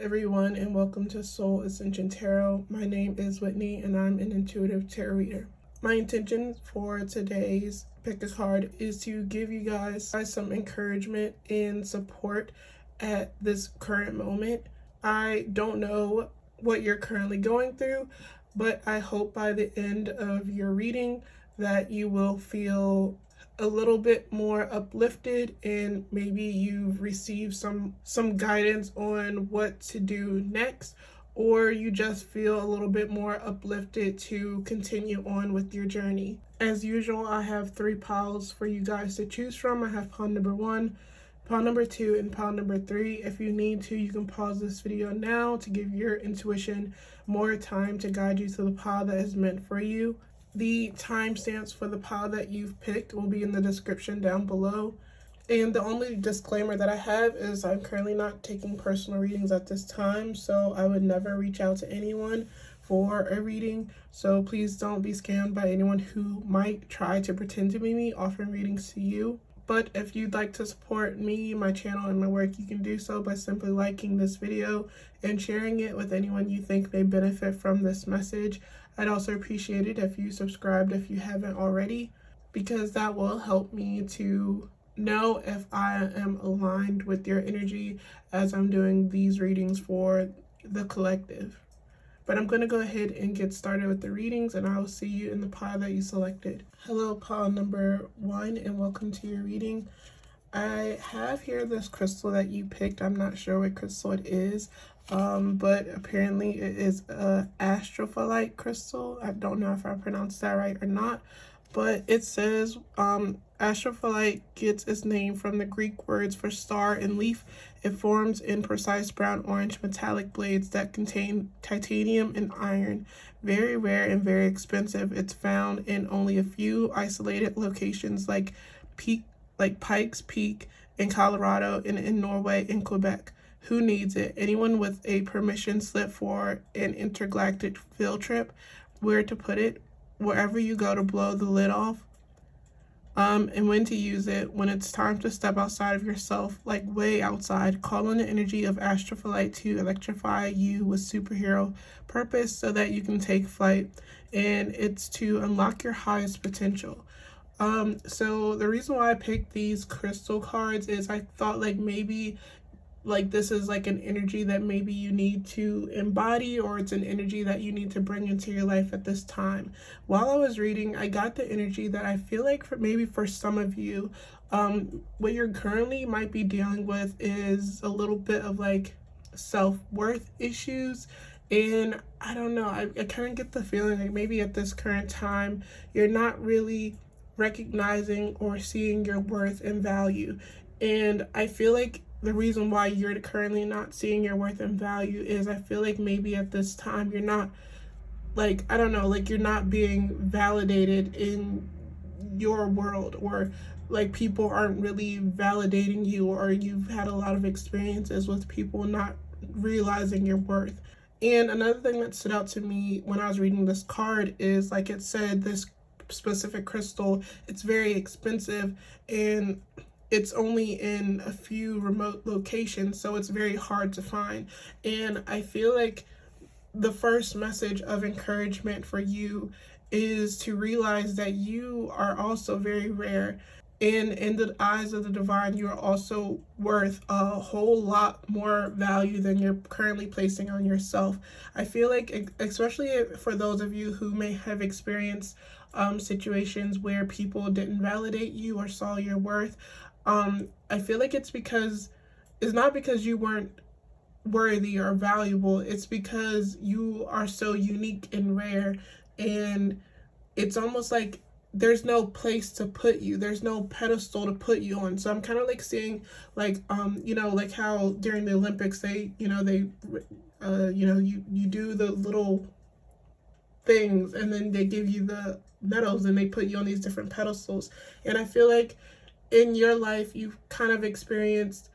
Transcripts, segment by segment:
everyone, and welcome to Soul Ascension Tarot. My name is Whitney and I'm an intuitive tarot reader. My intention for today's pick a card is to give you guys some encouragement and support at this current moment. I don't know what you're currently going through, but I hope by the end of your reading that you will feel a little bit more uplifted and maybe you've received some guidance on what to do next, or you just feel a little bit more uplifted to continue on with your journey. As usual, I have 3 piles for you guys to choose from. I have pile number 1, pile number 2, and pile number 3. If you need to, you can pause this video now to give your intuition more time to guide you to the pile that is meant for you. The timestamps for the pile that you've picked will be in the description down below. And the only disclaimer that I have is I'm currently not taking personal readings at this time, so I would never reach out to anyone for a reading. So please don't be scammed by anyone who might try to pretend to be me offering readings to you. But if you'd like to support me, my channel, and my work, you can do so by simply liking this video and sharing it with anyone you think may benefit from this message. I'd also appreciate it if you subscribed if you haven't already, because that will help me to know if I am aligned with your energy as I'm doing these readings for the collective. But I'm going to go ahead and get started with the readings, and I will see you in the pile that you selected. Hello, pile number 1, and welcome to your reading. I have here this crystal that you picked. I'm not sure what crystal it is, but apparently it is a astrophyllite crystal. I don't know if I pronounced that right or not, but it says astrophyllite gets its name from the Greek words for star and leaf. It forms in precise brown-orange metallic blades that contain titanium and iron. Very rare and very expensive. It's found in only a few isolated locations like Pikes Peak in Colorado and in Norway and Quebec. Who needs it? Anyone with a permission slip for an intergalactic field trip. Where to put it? Wherever you go to blow the lid off. And when to use it. When it's time to step outside of yourself, like way outside. Call on the energy of astrophyllite to electrify you with superhero purpose so that you can take flight. And it's to unlock your highest potential. So the reason why I picked these crystal cards is I thought maybe this is an energy that maybe you need to embody, or it's an energy that you need to bring into your life at this time. While I was reading, I got the energy that I feel like for some of you, what you're currently might be dealing with is a little bit of self-worth issues. And I don't know, I kind of get the feeling like maybe at this current time, you're not really recognizing or seeing your worth and value. And I feel like the reason why you're currently not seeing your worth and value is I feel like maybe at this time you're not I don't know, you're not being validated in your world, or people aren't really validating you, or you've had a lot of experiences with people not realizing your worth. And another thing that stood out to me when I was reading this card is it said this specific crystal, it's very expensive and it's only in a few remote locations, so it's very hard to find. And I feel like the first message of encouragement for you is to realize that you are also very rare, and in the eyes of the divine, you are also worth a whole lot more value than you're currently placing on yourself. I feel like, especially for those of you who may have experienced situations where people didn't validate you or saw your worth, I feel like it's not because you weren't worthy or valuable. It's because you are so unique and rare, and it's almost like there's no place to put you. There's no pedestal to put you on. So I'm kind of seeing how during the Olympics you do the little things and then they give you the medals and they put you on these different pedestals. And I feel like in your life, you've kind of experienced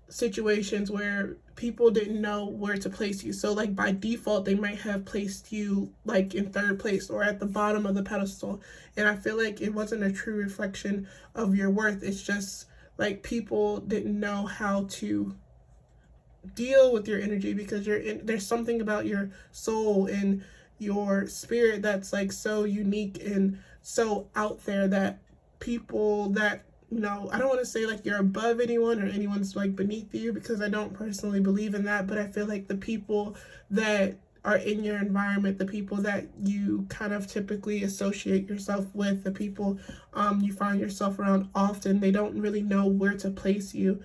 situations where people didn't know where to place you. So by default, they might have placed you in third place or at the bottom of the pedestal. And I feel like it wasn't a true reflection of your worth. It's just people didn't know how to deal with your energy, because there's something about your soul and your spirit that's like so unique and so out there that people that, you know, I don't want to say like you're above anyone or anyone's like beneath you, because I don't personally believe in that, but I feel like the people that are in your environment, the people that you kind of typically associate yourself with, the people you find yourself around often, they don't really know where to place you.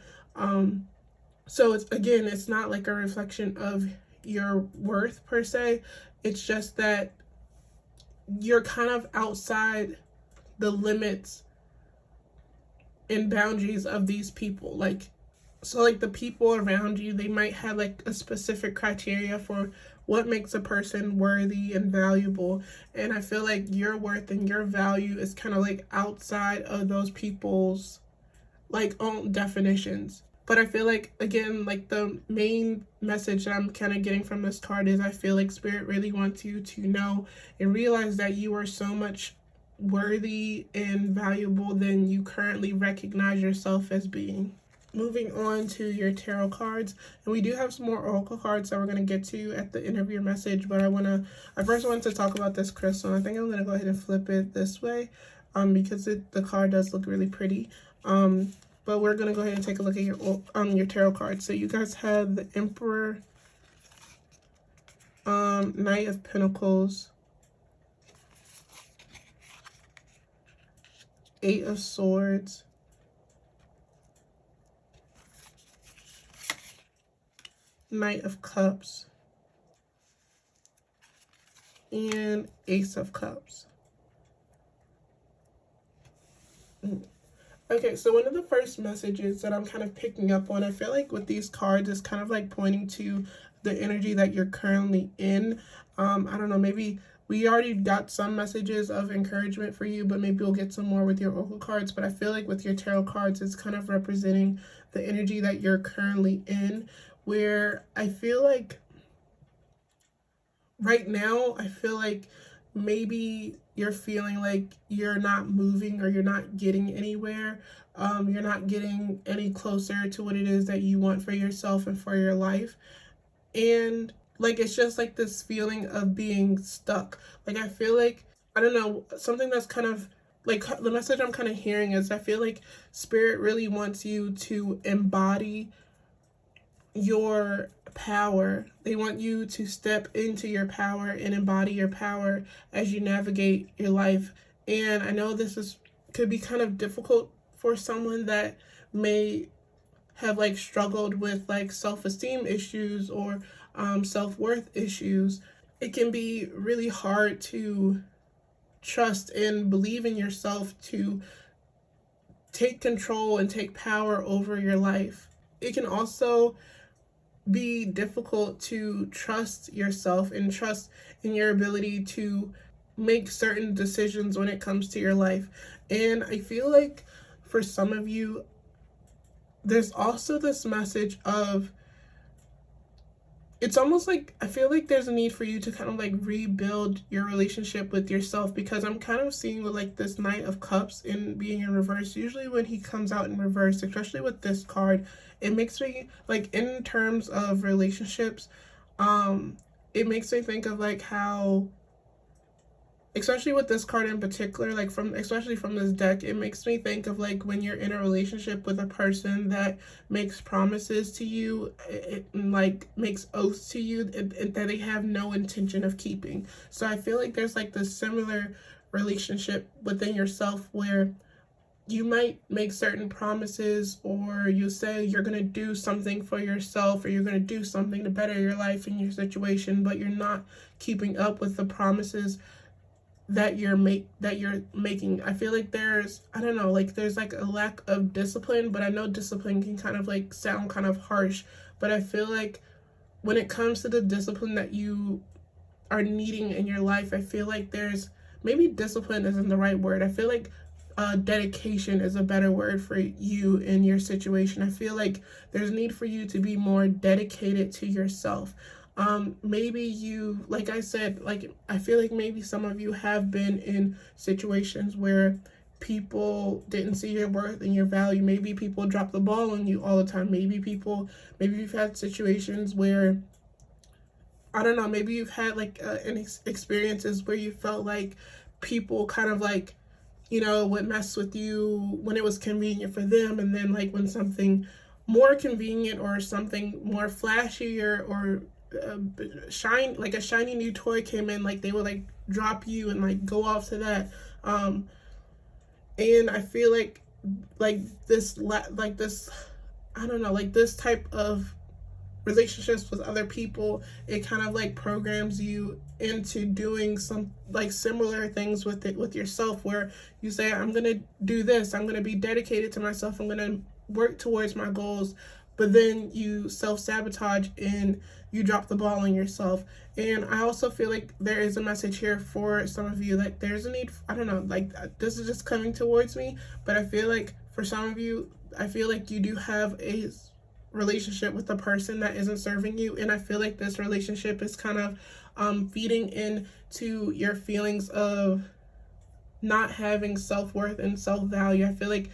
So it's, again, it's not like a reflection of your worth per se. It's just that you're kind of outside the limits and boundaries of these people. Like, so like the people around you, they might have like a specific criteria for what makes a person worthy and valuable. And I feel like your worth and your value is kind of like outside of those people's like own definitions. But I feel like, again, like the main message that I'm kind of getting from this card is I feel like Spirit really wants you to know and realize that you are so much worthy and valuable than you currently recognize yourself as being. Moving on to your tarot cards, and we do have some more oracle cards that we're going to get to at the end of your message, but I first wanted to talk about this crystal. I think I'm going to go ahead and flip it this way because the card does look really pretty. But we're going to go ahead and take a look at your tarot cards. So you guys have the Emperor, Knight of Pentacles, Eight of Swords, Knight of Cups, and Ace of Cups. Okay, so one of the first messages that I'm kind of picking up on, I feel like with these cards is kind of like pointing to the energy that you're currently in. I don't know, maybe we already got some messages of encouragement for you, but maybe we'll get some more with your oracle cards. But I feel like with your tarot cards, it's kind of representing the energy that you're currently in, where I feel like right now, I feel like maybe you're feeling like you're not moving or you're not getting anywhere. You're not getting any closer to what it is that you want for yourself and for your life. And like, it's just like this feeling of being stuck. Like, I feel like, I don't know, something that's kind of like the message I'm kind of hearing is I feel like Spirit really wants you to embody your power. They want you to step into your power and embody your power as you navigate your life. And I know could be kind of difficult for someone that may have like struggled with like self-esteem issues or self-worth issues. It can be really hard to trust and believe in yourself to take control and take power over your life. It can also be difficult to trust yourself and trust in your ability to make certain decisions when it comes to your life. And I feel like for some of you, there's also this message of, it's almost like I feel like there's a need for you to kind of like rebuild your relationship with yourself, because I'm kind of seeing with like this Knight of Cups in being in reverse. Usually when he comes out in reverse, especially with this card, it makes me like, in terms of relationships, it makes me think of like how, especially with this card in particular, like especially from this deck, it makes me think of like when you're in a relationship with a person that makes promises to you, it like makes oaths to you that they have no intention of keeping. So I feel like there's like this similar relationship within yourself where you might make certain promises, or you say you're going to do something for yourself, or you're going to do something to better your life and your situation, but you're not keeping up with the promises that you're making. I feel like there's, I don't know, like there's like a lack of discipline, but I know discipline can kind of like sound kind of harsh, but I feel like when it comes to the discipline that you are needing in your life, I feel like there's, maybe discipline isn't the right word. I feel like dedication is a better word for you in your situation. I feel like there's a need for you to be more dedicated to yourself. Maybe you, like I said, like I feel like maybe some of you have been in situations where people didn't see your worth and your value. Maybe people drop the ball on you all the time. Maybe you've had situations where, I don't know, maybe you've had like experiences where you felt like people kind of like, would mess with you when it was convenient for them, and then like when something more convenient or something more flashy or like a shiny new toy came in, like they would like drop you and like go off to that. And I feel like this I don't know, like this type of relationships with other people, it kind of like programs you into doing some like similar things with yourself, where you say, I'm gonna do this, I'm gonna be dedicated to myself, I'm gonna work towards my goals, but then you self-sabotage and you drop the ball on yourself. And I also feel like there is a message here for some of you, like there's a need, I don't know, like this is just coming towards me, but I feel like for some of you, I feel like you do have a relationship with a person that isn't serving you, and I feel like this relationship is kind of feeding into your feelings of not having self-worth and self-value. I feel like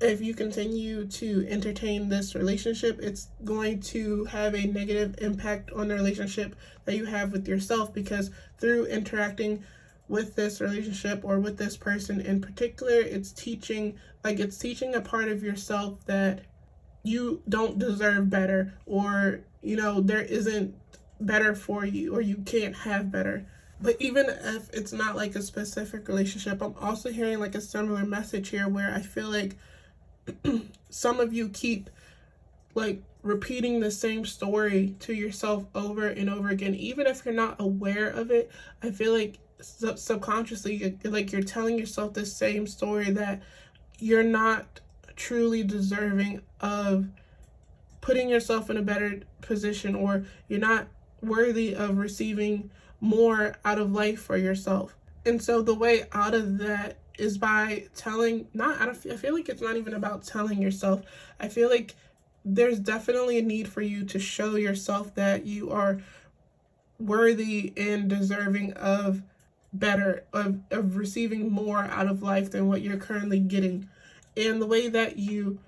if you continue to entertain this relationship, it's going to have a negative impact on the relationship that you have with yourself, because through interacting with this relationship or with this person in particular, it's teaching a part of yourself that you don't deserve better, or there isn't better for you, or you can't have better. But even if it's not like a specific relationship, I'm also hearing like a similar message here, where I feel like some of you keep like repeating the same story to yourself over and over again, even if you're not aware of it. I feel like subconsciously, like you're telling yourself the same story, that you're not truly deserving of putting yourself in a better position, or you're not worthy of receiving more out of life for yourself. And so the way out of that is by I feel like it's not even about telling yourself. I feel like there's definitely a need for you to show yourself that you are worthy and deserving of better, of receiving more out of life than what you're currently getting. And the way that you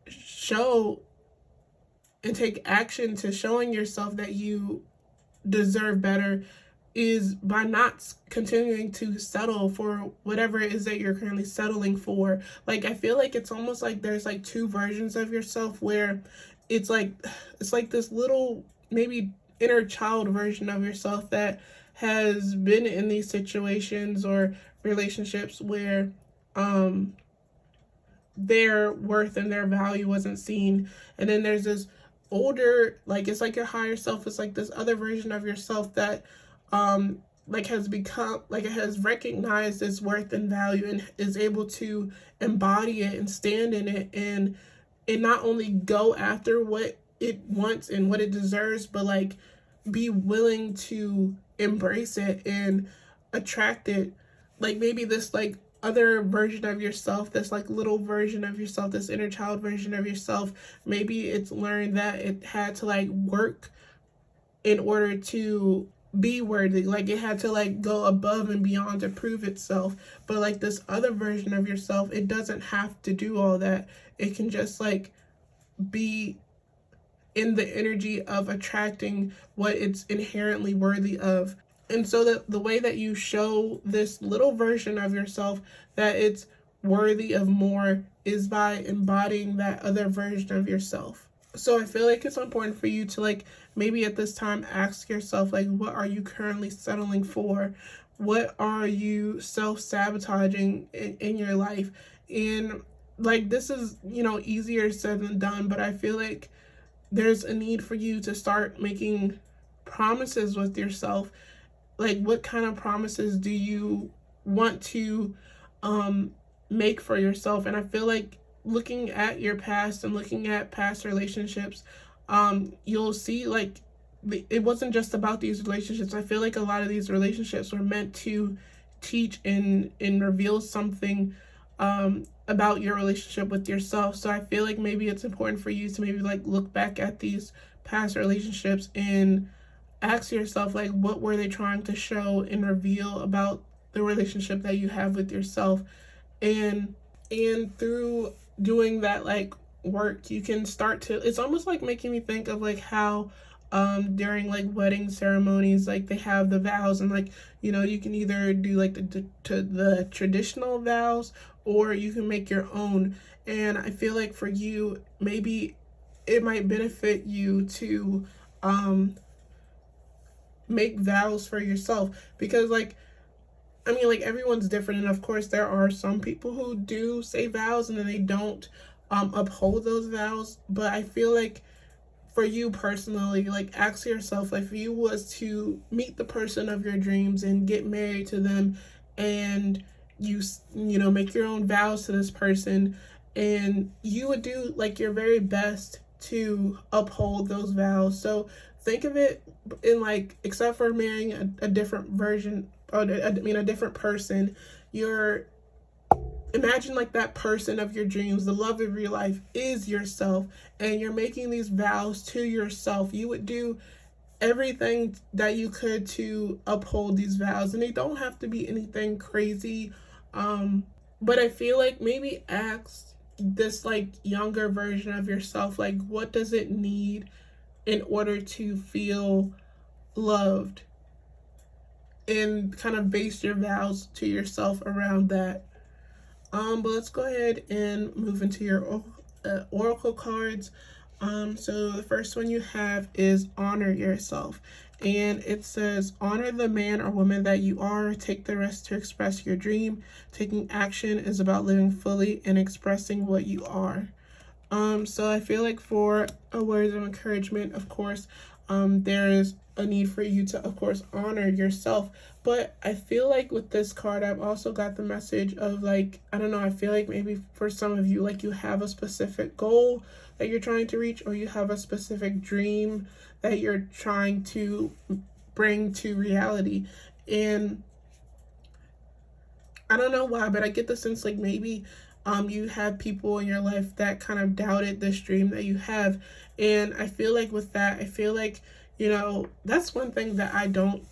show and take action to showing yourself that you deserve better is by not continuing to settle for whatever it is that you're currently settling for. Like I feel like it's almost like there's like two versions of yourself, where it's like this little maybe inner child version of yourself that has been in these situations or relationships where their worth and their value wasn't seen. And then there's this older, like it's like your higher self, it's like this other version of yourself that like has become, like it has recognized its worth and value and is able to embody it and stand in it, and not only go after what it wants and what it deserves, but like be willing to embrace it and attract it. Like maybe this like other version of yourself, this like little version of yourself, this inner child version of yourself, maybe it's learned that it had to like work in order to be worthy, like it had to like go above and beyond to prove itself. But like this other version of yourself, it doesn't have to do all that. It can just like be in the energy of attracting what it's inherently worthy of. And so that the way that you show this little version of yourself that it's worthy of more is by embodying that other version of yourself. So I feel like it's important for you to like maybe at this time ask yourself, like, what are you currently settling for? What are you self-sabotaging in your life? And like this is, easier said than done, but I feel like there's a need for you to start making promises with yourself. Like what kind of promises do you want to make for yourself? And I feel like looking at your past and looking at past relationships, you'll see like it wasn't just about these relationships. I feel like a lot of these relationships were meant to teach and reveal something about your relationship with yourself. So I feel like maybe it's important for you to maybe like look back at these past relationships and ask yourself, like, what were they trying to show and reveal about the relationship that you have with yourself. And through doing that like work, you can start to, it's almost like making me think of like how during like wedding ceremonies, like they have the vows, and like, you know, you can either do like the traditional vows, or you can make your own. And I feel like for you, maybe it might benefit you to make vows for yourself, because like, I mean, like, everyone's different, and of course there are some people who do say vows and then they don't uphold those vows. But I feel like for you personally, like, ask yourself, like, if you was to meet the person of your dreams and get married to them, and you know, make your own vows to this person, and you would do like your very best to uphold those vows. So think of it in like, except for marrying a different version, or I mean a different person, you're, imagine like that person of your dreams, the love of your life is yourself, and you're making these vows to yourself. You would do everything that you could to uphold these vows, and they don't have to be anything crazy. But I feel like maybe ask this like younger version of yourself, like, what does it need in order to feel loved, and kind of base your vows to yourself around that. But let's go ahead and move into your oracle cards. So the first one you have is honor yourself. And it says, honor the man or woman that you are. Take the risk to express your dream. Taking action is about living fully and expressing what you are. So I feel like for a words of encouragement, of course, there is a need for you to, of course, honor yourself. But I feel like with this card, I've also got the message of like, I don't know, I feel like maybe for some of you, like, you have a specific goal that you're trying to reach, or you have a specific dream that you're trying to bring to reality. And I don't know why, but I get the sense like maybe you have people in your life that kind of doubted this dream that you have. And I feel like with that, I feel like, you know, that's one thing that I don't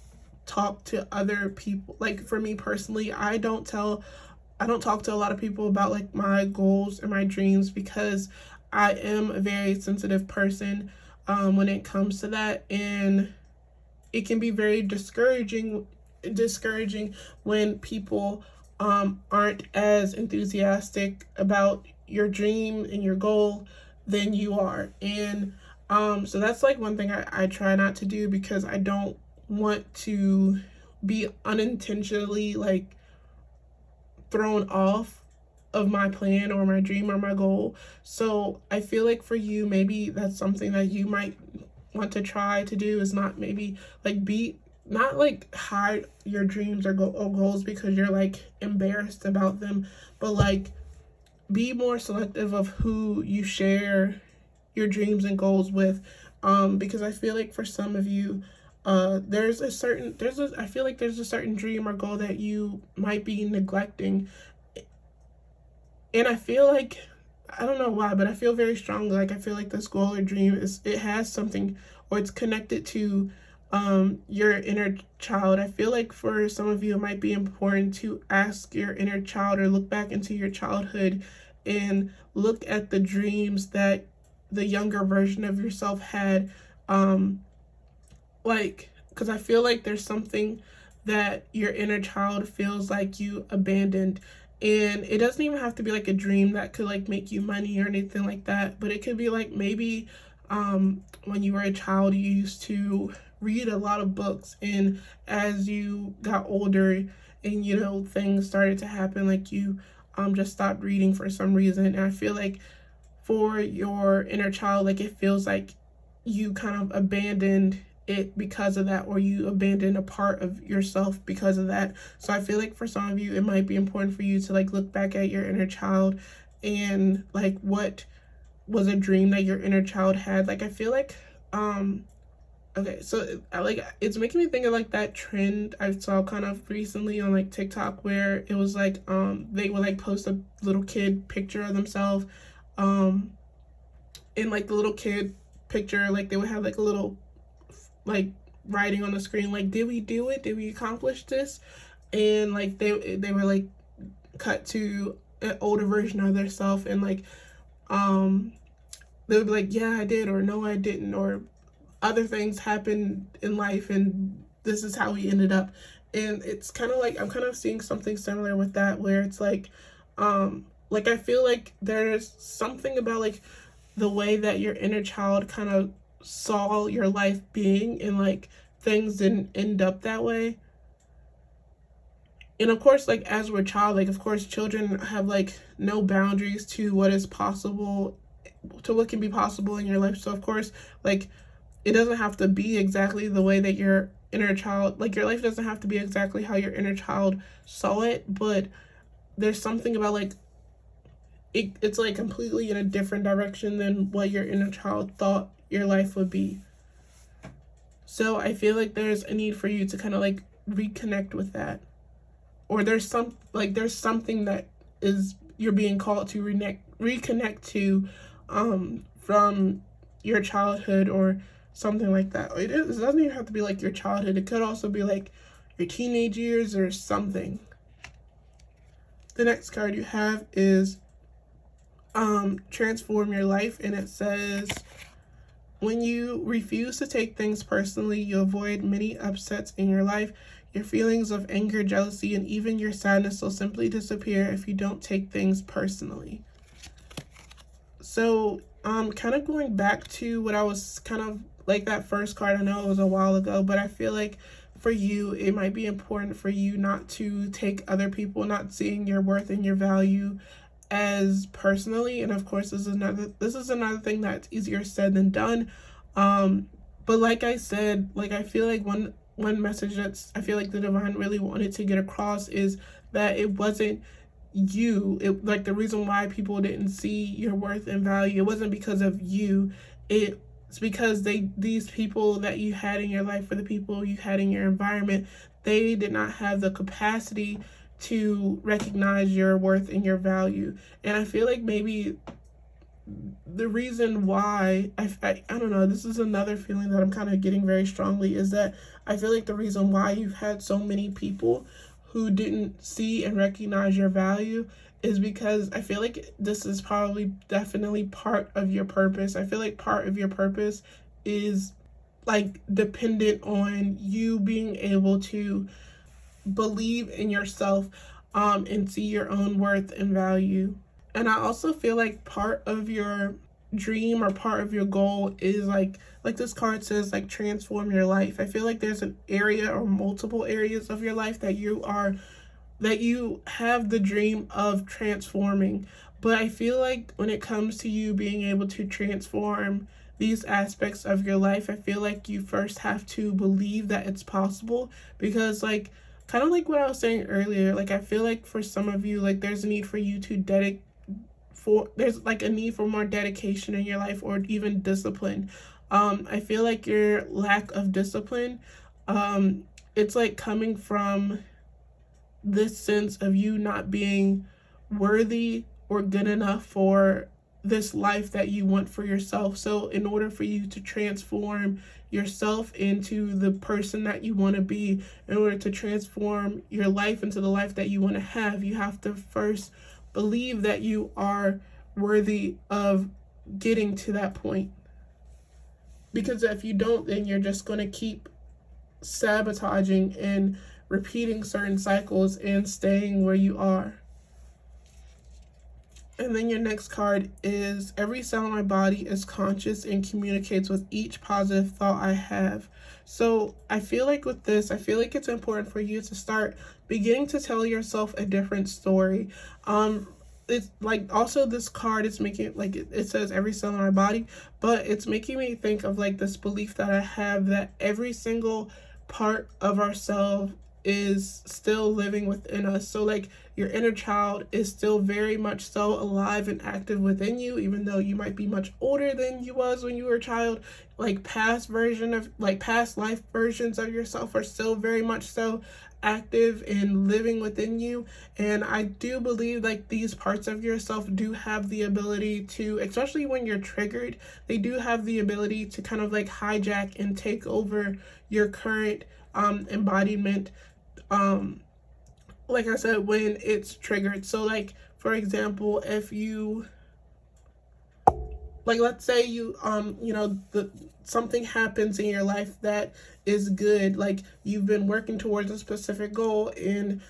talk to other people. Like, for me personally, I don't talk to a lot of people about like my goals and my dreams, because I am a very sensitive person when it comes to that. And it can be very discouraging when people aren't as enthusiastic about your dream and your goal than you are. And so that's like one thing I try not to do, because I don't want to be unintentionally like thrown off of my plan or my dream or my goal. So I feel like for you, maybe that's something that you might want to try to do, is not maybe like not like hide your dreams or goals because you're like embarrassed about them, but like be more selective of who you share your dreams and goals with. Because I feel like for some of you, I feel like there's a certain dream or goal that you might be neglecting. And I feel like, I don't know why, but I feel very strongly, like, I feel like this goal or dream it has something, or it's connected to your inner child. I feel like for some of you, it might be important to ask your inner child, or look back into your childhood and look at the dreams that the younger version of yourself had. Like, because I feel like there's something that your inner child feels like you abandoned. And it doesn't even have to be like a dream that could like make you money or anything like that, but it could be like maybe when you were a child, you used to read a lot of books, and as you got older and, you know, things started to happen, like you just stopped reading for some reason. And I feel like for your inner child, like, it feels like you kind of abandoned it because of that, or you abandoned a part of yourself because of that. So I feel like for some of you, it might be important for you to like look back at your inner child, and like, what was a dream that your inner child had. Like, I feel like okay, so like, it's making me think of like that trend I saw kind of recently on like TikTok, where it was like they would like post a little kid picture of themselves, in like the little kid picture, like they would have like a little like writing on the screen, like, did we do it, did we accomplish this? and like they were like cut to an older version of themselves, and like they would be like, yeah, I did, or no, I didn't, or other things happened in life, and this is how we ended up. And it's kind of like I'm kind of seeing something similar with that, where it's like I feel like there's something about like the way that your inner child kind of saw your life being, and like things didn't end up that way. And of course, like as we're a child, like of course children have like no boundaries to what is possible, to what can be possible in your life. So of course, like it doesn't have to be exactly the way that your inner child, like your life doesn't have to be exactly how your inner child saw it, but there's something about like it's like completely in a different direction than what your inner child thought your life would be. So I feel like there's a need for you to kind of like reconnect with that, or there's something that is you're being called to reconnect to from your childhood, or something like that. It doesn't even have to be like your childhood. It could also be like your teenage years or something. The next card you have is transform your life, and it says, when you refuse to take things personally, you avoid many upsets in your life. Your feelings of anger, jealousy, and even your sadness will simply disappear if you don't take things personally. So, kind of going back to what I was kind of like that first card. I know it was a while ago, but I feel like for you, it might be important for you not to take other people not seeing your worth and your value as personally. And of course, this is another thing that's easier said than done. But like I said, like I feel like one message that's I feel like the divine really wanted to get across is that it wasn't you. It like the reason why people didn't see your worth and value, it wasn't because of you. It's because these people that you had in your life, or the people you had in your environment, they did not have the capacity to recognize your worth and your value. And I feel like maybe the reason why I don't know, this is another feeling that I'm kind of getting very strongly, is that I feel like the reason why you've had so many people who didn't see and recognize your value is because I feel like this is probably definitely part of your purpose. I feel like part of your purpose is like dependent on you being able to believe in yourself, and see your own worth and value. And I also feel like part of your dream or part of your goal is like this card says, like transform your life. I feel like there's an area or multiple areas of your life that you have the dream of transforming. But I feel like when it comes to you being able to transform these aspects of your life, I feel like you first have to believe that it's possible. Because like kind of like what I was saying earlier, like I feel like for some of you, like there's a need for you to there's like a need for more dedication in your life, or even discipline. I feel like your lack of discipline, it's like coming from this sense of you not being worthy or good enough for this life that you want for yourself. So in order for you to transform yourself into the person that you want to be, in order to transform your life into the life that you want to have, you have to first believe that you are worthy of getting to that point. Because if you don't, then you're just going to keep sabotaging and repeating certain cycles and staying where you are. And then your next card is, every cell in my body is conscious and communicates with each positive thought I have. So I feel like with this, I feel like it's important for you to start beginning to tell yourself a different story. It's like also this card is making like it says every cell in my body, but it's making me think of like this belief that I have that every single part of ourselves is still living within us. So like your inner child is still very much so alive and active within you, even though you might be much older than you was when you were a child. Like past life versions of yourself are still very much so active and living within you. And I do believe like these parts of yourself do have the ability to, especially when you're triggered, they do have the ability to kind of like hijack and take over your current embodiment, like I said, when it's triggered. So like, for example, if you, like, let's say you the something happens in your life that is good, like you've been working towards a specific goal, and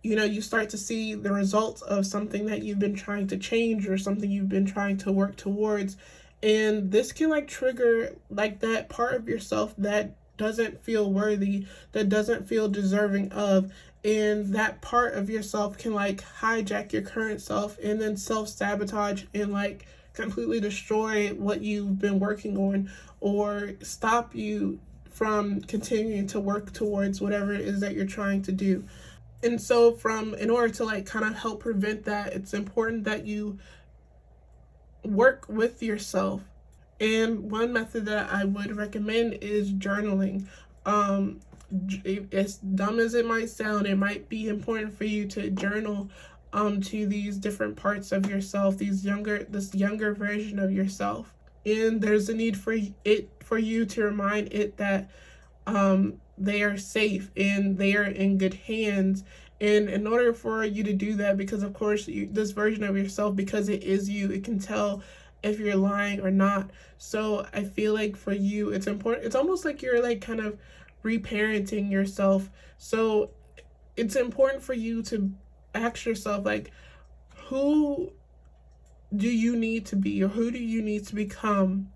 you start to see the results of something that you've been trying to change or something you've been trying to work towards. And this can like trigger like that part of yourself that doesn't feel worthy, that doesn't feel deserving of. And that part of yourself can like hijack your current self and then self sabotage and like completely destroy what you've been working on, or stop you from continuing to work towards whatever it is that you're trying to do. And so in order to like kind of help prevent that, it's important that you work with yourself. And one method that I would recommend is journaling. As dumb as it might sound, it might be important for you to journal to these different parts of yourself, this younger version of yourself. And there's a need for you to remind it that they are safe and they are in good hands. And in order for you to do that, because of course this version of yourself, because it is you, it can tell if you're lying or not. So I feel like for you, it's important. It's almost like you're like kind of reparenting yourself. So it's important for you to ask yourself, like, who do you need to be, or who do you need to become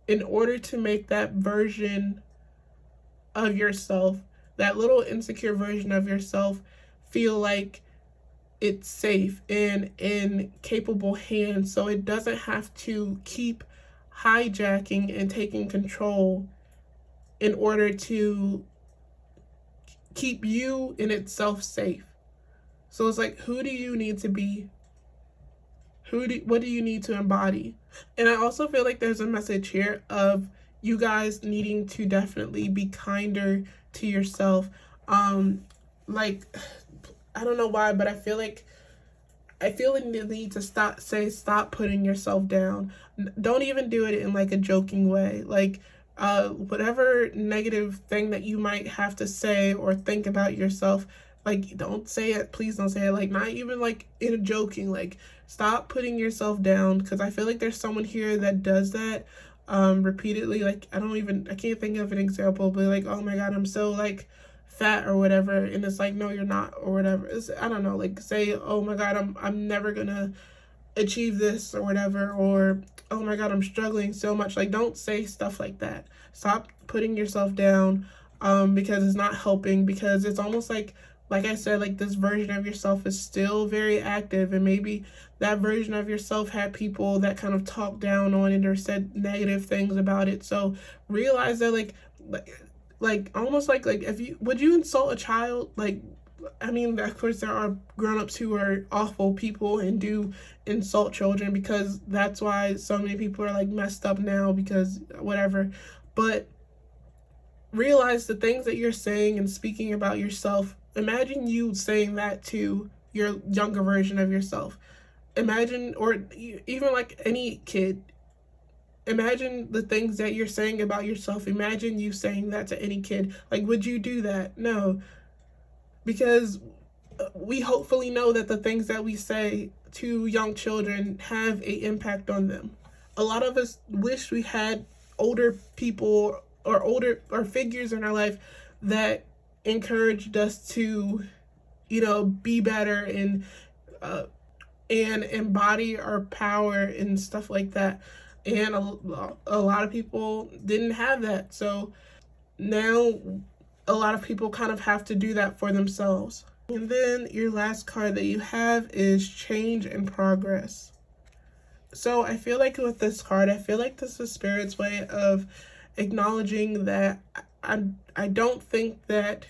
in order to make that version of yourself, that little insecure version of yourself, feel like it's safe and in capable hands, so it doesn't have to keep hijacking and taking control in order to keep you in itself safe. So it's like, who do you need to be? What do you need to embody? And I also feel like there's a message here of you guys needing to definitely be kinder to yourself. Like, I don't know why, but I feel the need to stop putting yourself down. Don't even do it in like a joking way. Like, whatever negative thing that you might have to say or think about yourself, like, don't say it. Please don't say it. Like, not even like in a joking. Like, stop putting yourself down, because I feel like there's someone here that does that repeatedly. Like, I can't think of an example, but like, oh my God, I'm so like fat or whatever, and it's like, no, you're not, or whatever. I don't know, like, say, oh my God, I'm never gonna achieve this or whatever, or oh my God, I'm struggling so much. Like, don't say stuff like that. Stop putting yourself down, because it's not helping, because it's almost like I said, like, this version of yourself is still very active, and maybe that version of yourself had people that kind of talked down on it or said negative things about it. So realize that like almost like if you would you insult a child? Like, I mean, of course there are grown-ups who are awful people and do insult children, because that's why so many people are like messed up now, because whatever. But realize the things that you're saying and speaking about yourself. Imagine you saying that to your younger version of yourself. Imagine, or even like any kid, imagine the things that you're saying about yourself. Imagine you saying that to any kid. Like, would you do that? No. Because we hopefully know that the things that we say to young children have an impact on them. A lot of us wish we had older people or figures in our life that encouraged us to, be better and embody our power and stuff like that. And a lot of people didn't have that. So now a lot of people kind of have to do that for themselves. And then your last card that you have is change and progress. So I feel like with this card, I feel like this is Spirit's way of acknowledging that I don't think that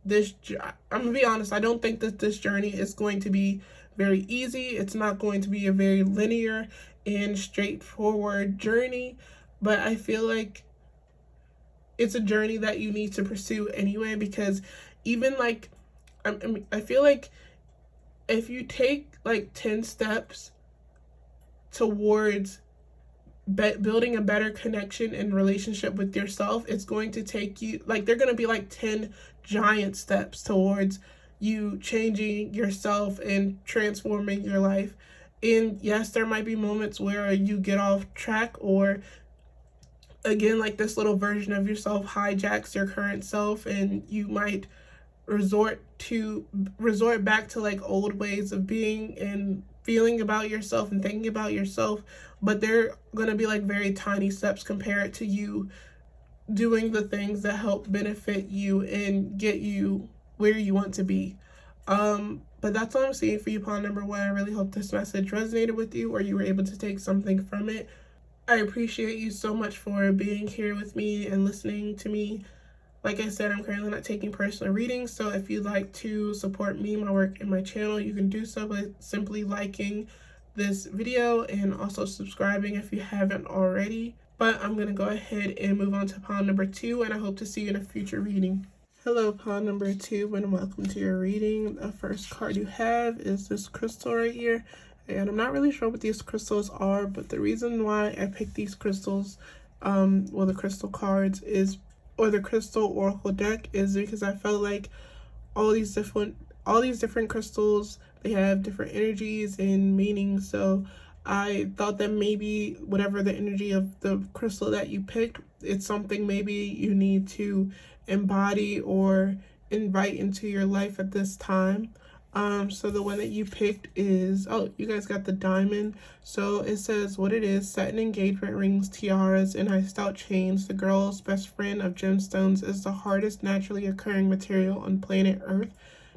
I'm gonna be honest, I don't think that this journey is going to be very easy. It's not going to be a very linear and straightforward journey, but I feel like it's a journey that you need to pursue anyway, because even like, I feel like if you take like 10 steps towards building a better connection and relationship with yourself. It's going to take you, like, they're going to be like 10 giant steps towards you changing yourself and transforming your life. And yes, there might be moments where you get off track, or again, like, this little version of yourself hijacks your current self, and you might resort back to like old ways of being and feeling about yourself and thinking about yourself. But they're going to be like very tiny steps compared to you doing the things that help benefit you and get you where you want to be. But that's all I'm seeing for you, pawn number one. I really hope this message resonated with you, or you were able to take something from it. I appreciate you so much for being here with me and listening to me. Like I said, I'm currently not taking personal readings, so if you'd like to support me, my work, and my channel, you can do so by simply liking this video and also subscribing if you haven't already. But I'm going to go ahead and move on to pawn number two, and I hope to see you in a future reading. Hello, pawn number two, and welcome to your reading. The first card you have is this crystal right here. And I'm not really sure what these crystals are, but the reason why I picked these crystals, the crystal cards or the crystal oracle deck, is because I felt like all these different crystals, they have different energies and meanings. So I thought that maybe whatever the energy of the crystal that you picked, it's something maybe you need to embody or invite into your life at this time. So the one that you picked is, oh, you guys got the diamond. So it says what it is: satin engagement rings, tiaras, and iced out chains. The girl's best friend of gemstones is the hardest naturally occurring material on planet Earth.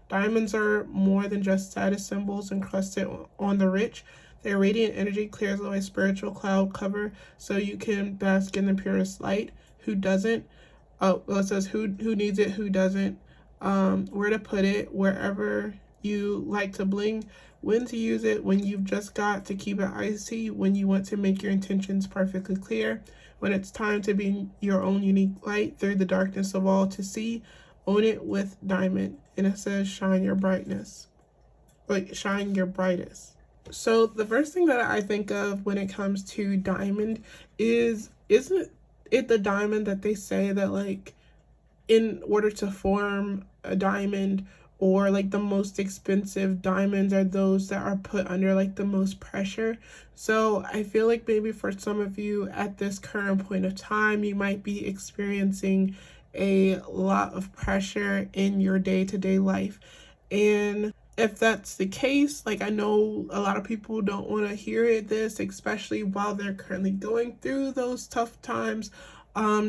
Diamonds are more than just status symbols encrusted on the rich. Their radiant energy clears away spiritual cloud cover so you can bask in the purest light. Who doesn't? Oh, well, it says who needs it, who doesn't. Where to put it: wherever you like to bling, when to use it: when you've just got to keep it icy, when you want to make your intentions perfectly clear, when it's time to be your own unique light through the darkness of all to see. Own it with diamond. And it says shine your brightness, like shine your brightest. So the first thing that I think of when it comes to diamond isn't it the diamond that they say that, like, in order to form a diamond, or like the most expensive diamonds are those that are put under like the most pressure. So I feel like maybe for some of you at this current point of time, you might be experiencing a lot of pressure in your day-to-day life. And if that's the case, like, I know a lot of people don't want to hear this, especially while they're currently going through those tough times.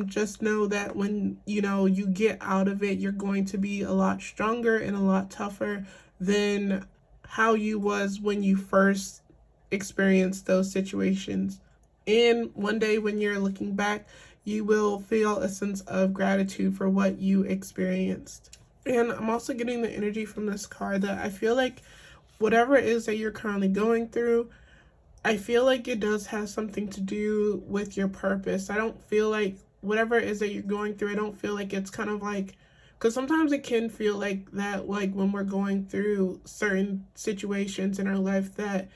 Just know that when you get out of it, you're going to be a lot stronger and a lot tougher than how you was when you first experienced those situations. And one day when you're looking back, you will feel a sense of gratitude for what you experienced. And I'm also getting the energy from this card that I feel like whatever it is that you're currently going through, I feel like it does have something to do with your purpose. I don't feel like whatever it is that you're going through, I don't feel like it's kind of like, because sometimes it can feel like that, like when we're going through certain situations in our life, that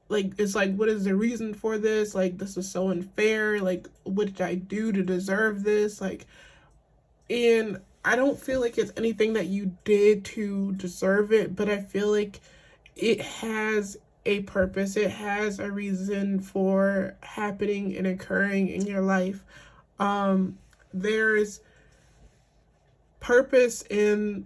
like, it's like, what is the reason for this? Like, this is so unfair. Like, what did I do to deserve this? Like, and I don't feel like it's anything that you did to deserve it, but I feel like it has a purpose. It has a reason for happening and occurring in your life. There's purpose in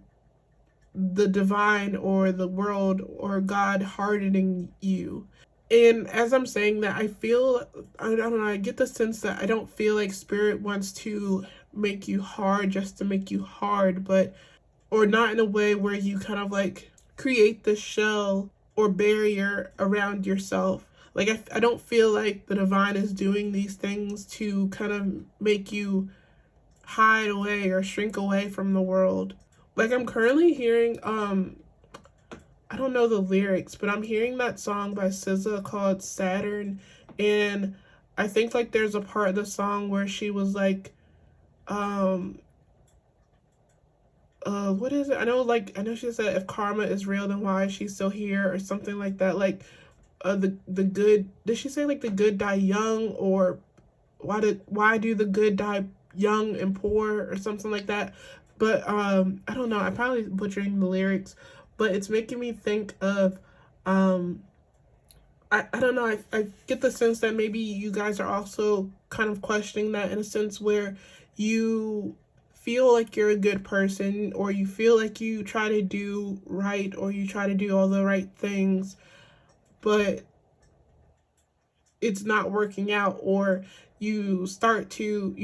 the divine or the world or God hardening you. And as I'm saying that, I don't know, I get the sense that I don't feel like Spirit wants to make you hard just to make you hard, or not in a way where you kind of like create the shell or barrier around yourself. Like, I don't feel like the divine is doing these things to kind of make you hide away or shrink away from the world. Like, I'm currently hearing, I don't know the lyrics, but I'm hearing that song by SZA called Saturn. And I think like there's a part of the song where she was like, what is it? I know she said, if karma is real, then why is she still here, or something like that. Like, the good, did she say like the good die young, or why do the good die young and poor, or something like that? But I don't know, I'm probably butchering the lyrics, but it's making me think of I don't know, I get the sense that maybe you guys are also kind of questioning that, in a sense where you feel like you're a good person, or you feel like you try to do right, or you try to do all the right things, but it's not working out, or you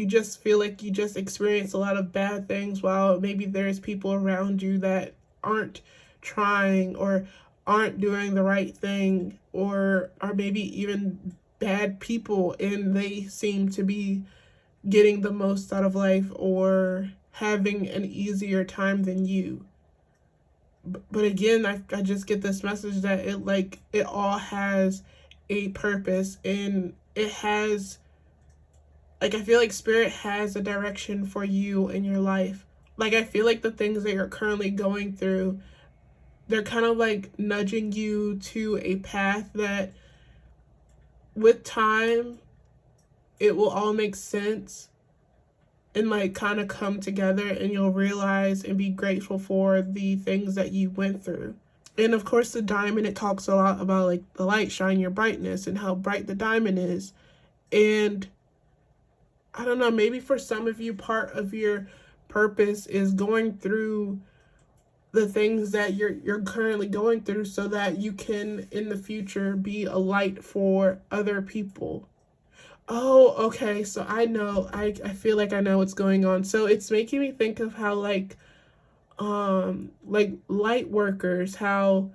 just feel like you just experience a lot of bad things, while maybe there's people around you that aren't trying, or aren't doing the right thing, or are maybe even bad people, and they seem to be getting the most out of life, or having an easier time than you. But again, I just get this message that it all has a purpose, and it has, like, I feel like spirit has a direction for you in your life. Like, I feel like the things that you're currently going through, they're kind of like nudging you to a path that with time it will all make sense, and like kind of come together, and you'll realize and be grateful for the things that you went through. And of course, the diamond, it talks a lot about like the light shine your brightness, and how bright the diamond is. And I don't know, maybe for some of you, part of your purpose is going through the things that you're currently going through, so that you can in the future be a light for other people. Oh, okay. So I know, I feel like I know what's going on. So it's making me think of how like light workers, how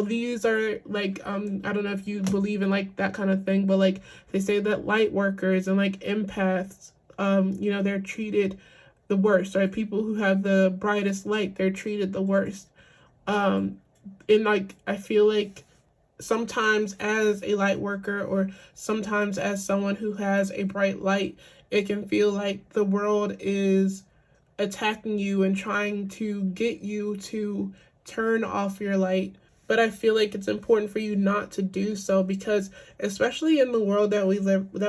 these are like I don't know if you believe in like that kind of thing, but like they say that light workers and like empaths, they're treated the worst, right? People who have the brightest light, they're treated the worst. um and like I feel like sometimes as a light worker, or sometimes as someone who has a bright light, it can feel like the world is attacking you and trying to get you to turn off your light. But I feel like it's important for you not to do so, because especially in the world that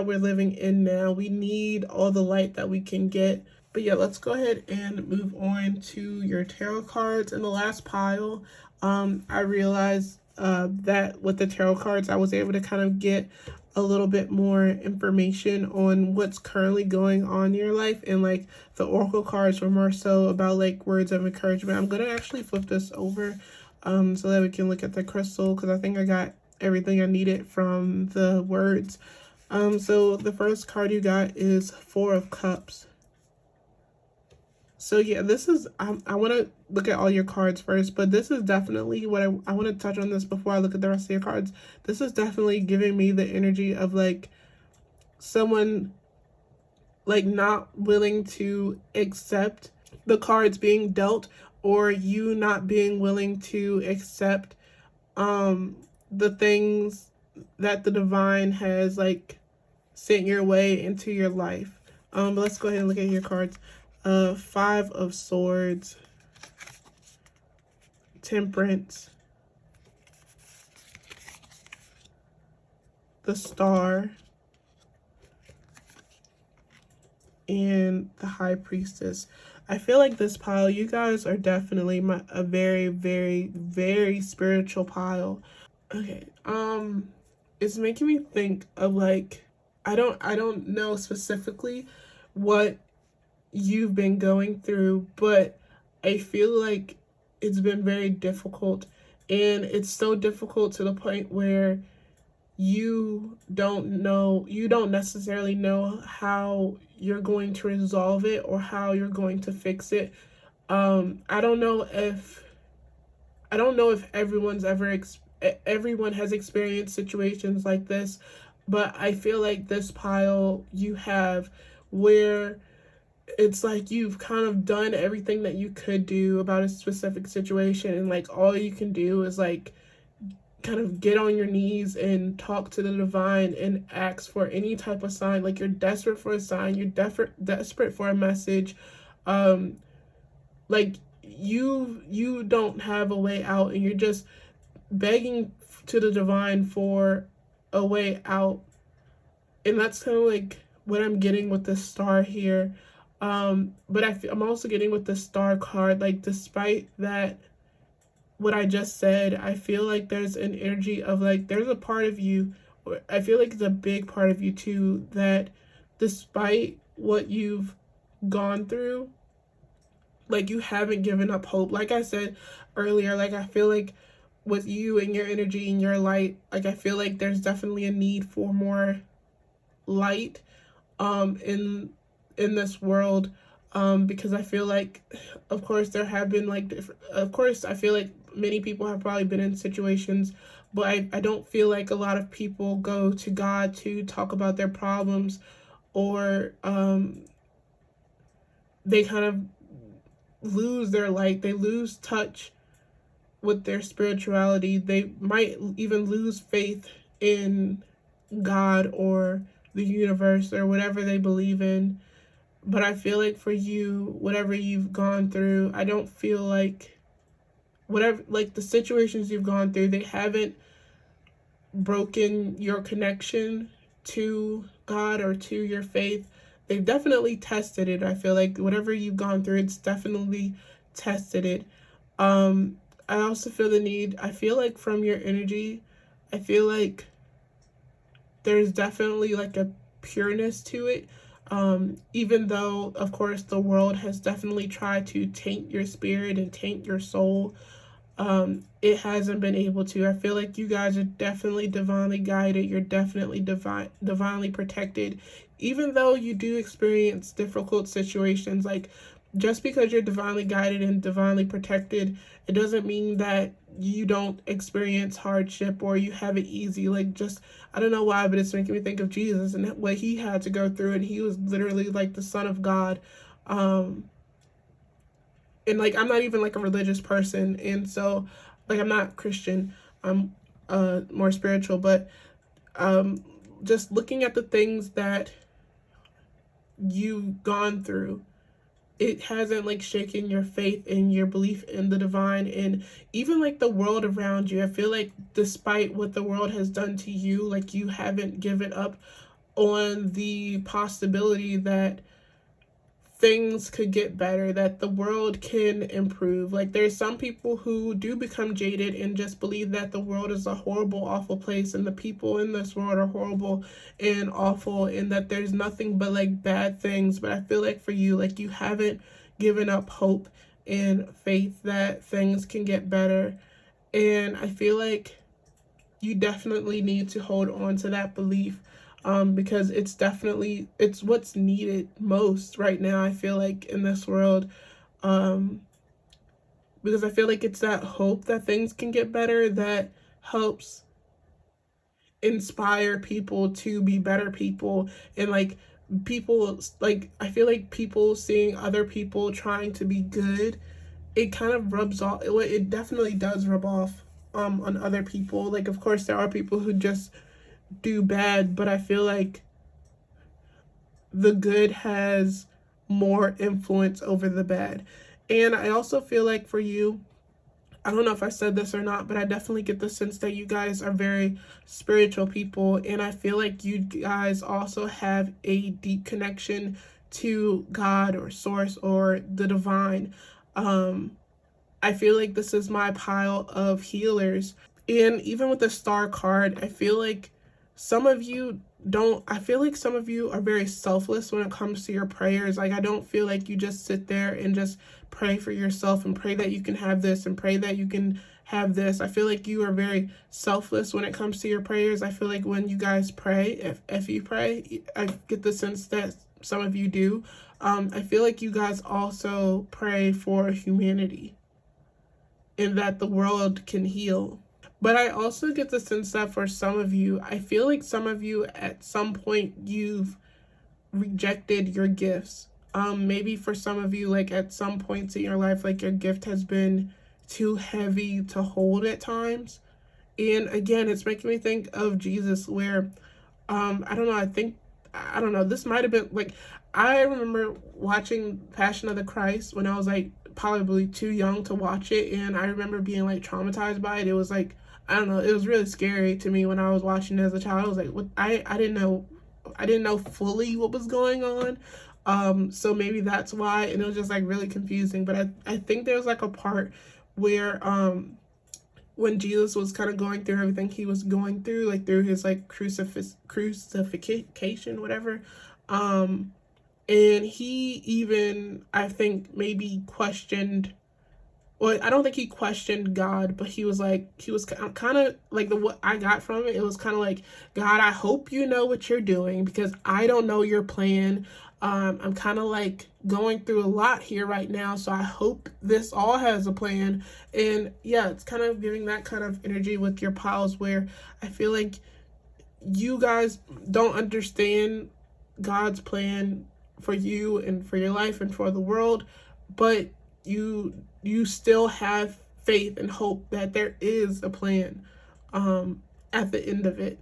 we're living in now, we need all the light that we can get. But yeah, let's go ahead and move on to your tarot cards. In the last pile, I realized that with the tarot cards, I was able to kind of get a little bit more information on what's currently going on in your life. And like the oracle cards were more so about like words of encouragement. I'm gonna actually flip this over so that we can look at the crystal, because I think I got everything I needed from the words. So the first card you got is Four of Cups. So yeah, this is, I want to look at all your cards first, but this is definitely what I want to touch on this before I look at the rest of your cards. This is definitely giving me the energy of like someone like not willing to accept the cards being dealt, or you not being willing to accept the things that the divine has like sent your way into your life. But let's go ahead and look at your cards. Five of Swords, Temperance, the Star, and the High Priestess. I feel like this pile, you guys are definitely a very, very, very spiritual pile. Okay, it's making me think of like, I don't know specifically what you've been going through, but I feel like it's been very difficult, and it's so difficult to the point where you don't necessarily know how you're going to resolve it, or how you're going to fix it. I don't know if everyone has experienced situations like this, but I feel like this pile you have, where it's like you've kind of done everything that you could do about a specific situation, and like all you can do is like kind of get on your knees and talk to the divine and ask for any type of sign. Like you're desperate for a sign, you're desperate for a message. Like you don't have a way out, and you're just begging to the divine for a way out. And that's kind of like what I'm getting with the star here. But I'm also getting with the star card, like despite that, what I just said, I feel like there's an energy of like, there's a part of you, I feel like it's a big part of you too, that despite what you've gone through, like you haven't given up hope. Like I said earlier, like I feel like with you and your energy and your light, like I feel like there's definitely a need for more light in this world, because I feel like, of course, there have been like of course I feel like many people have probably been in situations, but I don't feel like a lot of people go to God to talk about their problems, or they kind of lose their light, they lose touch with their spirituality, they might even lose faith in God or the universe or whatever they believe in. But I feel like for you, whatever you've gone through, I don't feel like whatever, like the situations you've gone through, they haven't broken your connection to God or to your faith. They've definitely tested it. I feel like whatever you've gone through, it's definitely tested it. I also feel the need, I feel like from your energy, I feel like there's definitely like a pureness to it. Even though, of course, the world has definitely tried to taint your spirit and taint your soul, it hasn't been able to. I feel like you guys are definitely divinely guided. You're definitely divinely protected. Even though you do experience difficult situations, like just because you're divinely guided and divinely protected, it doesn't mean that you don't experience hardship or you have it easy. Like, just, I don't know why, but it's making me think of Jesus and what he had to go through, and he was literally like the Son of God. And like, I'm not even like a religious person, and so like I'm not Christian, I'm more spiritual, but just looking at the things that you've gone through, it hasn't like shaken your faith and your belief in the divine and even like the world around you. I feel like despite what the world has done to you, like you haven't given up on the possibility that things could get better, that the world can improve. Like, there's some people who do become jaded and just believe that the world is a horrible, awful place, and the people in this world are horrible and awful, and that there's nothing but like bad things. But I feel like for you, like you haven't given up hope and faith that things can get better. And I feel like you definitely need to hold on to that belief, because it's what's needed most right now, I feel like, in this world, because I feel like it's that hope that things can get better that helps inspire people to be better people. And like people, like I feel like people seeing other people trying to be good, it kind of rubs off, it definitely does rub off on other people. Like, of course there are people who just do bad, but I feel like the good has more influence over the bad. And I also feel like for you, I don't know if I said this or not, but I definitely get the sense that you guys are very spiritual people, and I feel like you guys also have a deep connection to God or source or the divine. I feel like this is my pile of healers. And even with the star card, I feel like some of you I feel like some of you are very selfless when it comes to your prayers. Like, I don't feel like you just sit there and just pray for yourself and pray that you can have this and pray that you can have this. I feel like you are very selfless when it comes to your prayers. I feel like when you guys pray, if you pray, I get the sense that some of you do. I feel like you guys also pray for humanity and that the world can heal. But I also get the sense that for some of you, I feel like some of you at some point you've rejected your gifts. Maybe for some of you, like at some points in your life, like your gift has been too heavy to hold at times. And again, it's making me think of Jesus, where I don't know, I don't know, this might have been like, I remember watching Passion of the Christ when I was like probably too young to watch it, and I remember being like traumatized by it. It was like I don't know, it was really scary to me when I was watching it as a child. I was like, what? I didn't know fully what was going on. So maybe that's why, and it was just like really confusing. But I think there was like a part where when Jesus was kind of going through everything he was going through, like through his like crucifixion, whatever. And he even, I think, maybe questioned, well, I don't think he questioned God, but he was kind of like, what I got from it, it was kind of like, God, I hope you know what you're doing because I don't know your plan. I'm kind of like going through a lot here right now, so I hope this all has a plan. And yeah, it's kind of giving that kind of energy with your pals where I feel like you guys don't understand God's plan for you and for your life and for the world, but you still have faith and hope that there is a plan at the end of it.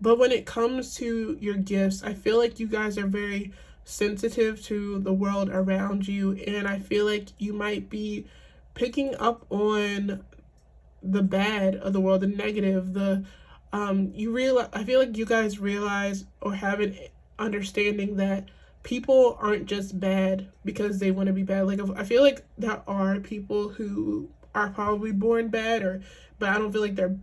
But when it comes to your gifts, I feel like you guys are very sensitive to the world around you, and I feel like you might be picking up on the bad of the world, the negative, the you realize, I feel like you guys realize or have an understanding that people aren't just bad because they want to be bad. Like, I feel like there are people who are probably born bad, or but I don't feel like they're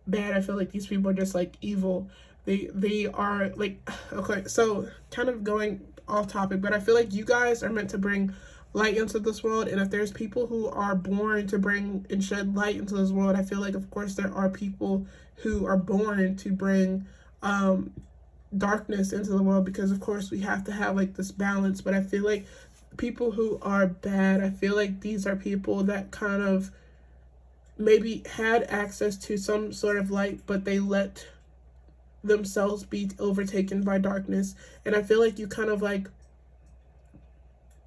bad. I feel like these people are just like evil. They are like, okay, so kind of going off topic, but I feel like you guys are meant to bring light into this world. And if there's people who are born to bring and shed light into this world, I feel like of course there are people who are born to bring darkness into the world, because of course we have to have like this balance. But I feel like people who are bad, I feel like these are people that kind of maybe had access to some sort of light, but they let themselves be overtaken by darkness. And I feel like you kind of like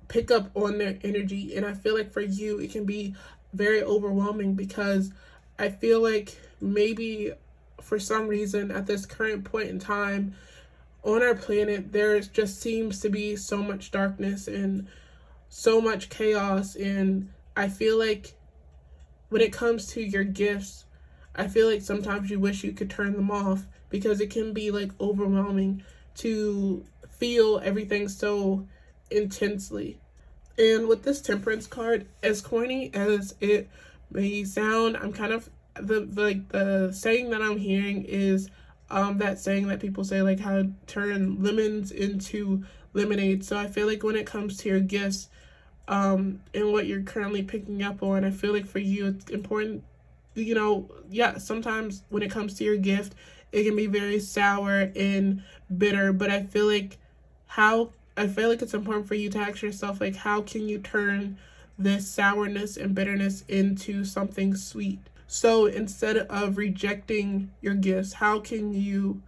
pick up on their energy, and I feel like for you it can be very overwhelming, because I feel like maybe for some reason at this current point in time on our planet there just seems to be so much darkness and so much chaos. And I feel like when it comes to your gifts, I feel like sometimes you wish you could turn them off, because it can be like overwhelming to feel everything so intensely. And with this temperance card, as corny as it may sound, I'm kind of the saying that I'm hearing is that saying that people say, like how to turn lemons into lemonade. So I feel like when it comes to your gifts and what you're currently picking up on, I feel like for you it's important, yeah, sometimes when it comes to your gift it can be very sour and bitter, but I feel like it's important for you to ask yourself, like, how can you turn this sourness and bitterness into something sweet? So instead of rejecting your gifts, how can you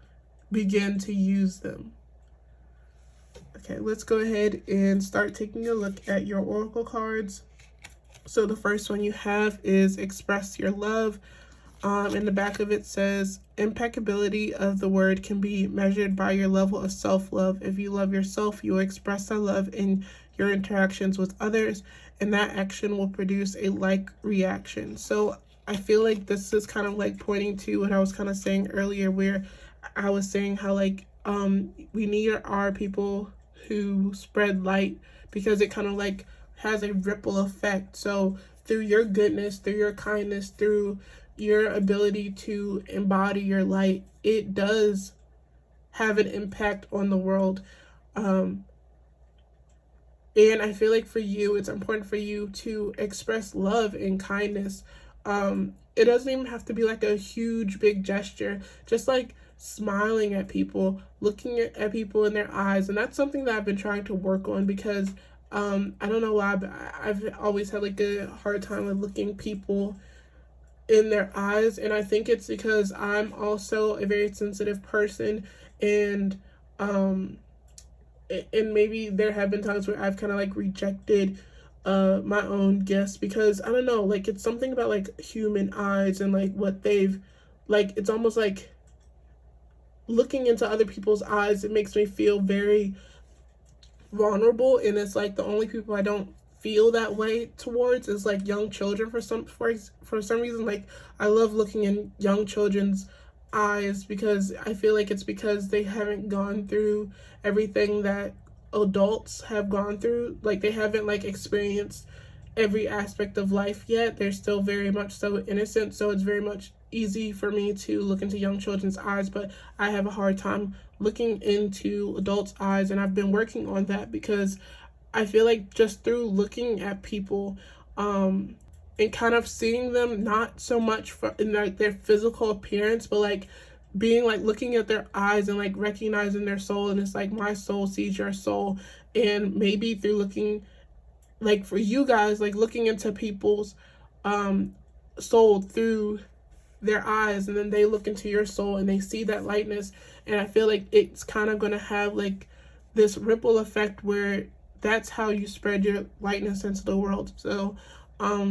begin to use them? Okay, let's go ahead and start taking a look at your oracle cards. So the first one you have is express your love. In the back of it says, impeccability of the word can be measured by your level of self-love. If you love yourself, you will express that love in your interactions with others, and that action will produce a like reaction. So I feel like this is kind of like pointing to what I was kind of saying earlier, where I was saying how like we need our people who spread light, because it kind of like has a ripple effect. So through your goodness, through your kindness, through your ability to embody your light, it does have an impact on the world. And I feel like for you, it's important for you to express love and kindness. It doesn't even have to be like a huge, big gesture, just like smiling at people, looking at people in their eyes. And that's something that I've been trying to work on, because I don't know why, but I've always had like a hard time with looking people in their eyes. And I think it's because I'm also a very sensitive person, and maybe there have been times where I've kind of like rejected my own gifts, because I don't know, like it's something about like human eyes and like what they've, like it's almost like looking into other people's eyes, it makes me feel very vulnerable, and it's like the only people I don't feel that way towards is like young children for some reason. Like I love looking in young children's eyes because I feel like it's because they haven't gone through everything that adults have gone through. Like they haven't like experienced every aspect of life yet. They're still very much so innocent, so it's very much easy for me to look into young children's eyes, but I have a hard time looking into adults' eyes, and I've been working on that because I feel like just through looking at people and kind of seeing them not so much in like their physical appearance, but like being like looking at their eyes and like recognizing their soul, and it's like my soul sees your soul. And maybe through looking, like for you guys, like looking into people's soul through their eyes, and then they look into your soul and they see that lightness, and I feel like it's kind of going to have like this ripple effect where that's how you spread your lightness into the world. So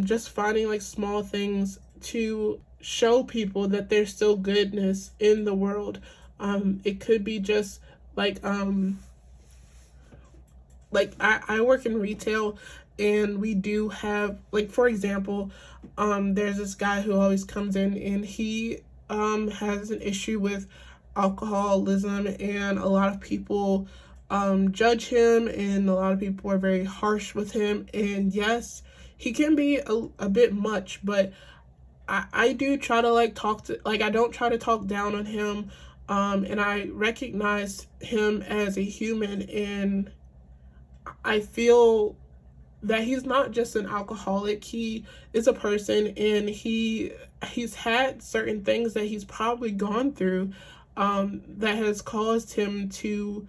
just finding like small things to show people that there's still goodness in the world. It could be just like I work in retail, and we do have, like, for example, there's this guy who always comes in, and he has an issue with alcoholism, and a lot of people judge him, and a lot of people are very harsh with him. And yes, he can be a bit much, but I do try to like I don't try to talk down on him, and I recognize him as a human, and I feel that he's not just an alcoholic. He is a person, and he's had certain things that he's probably gone through that has caused him to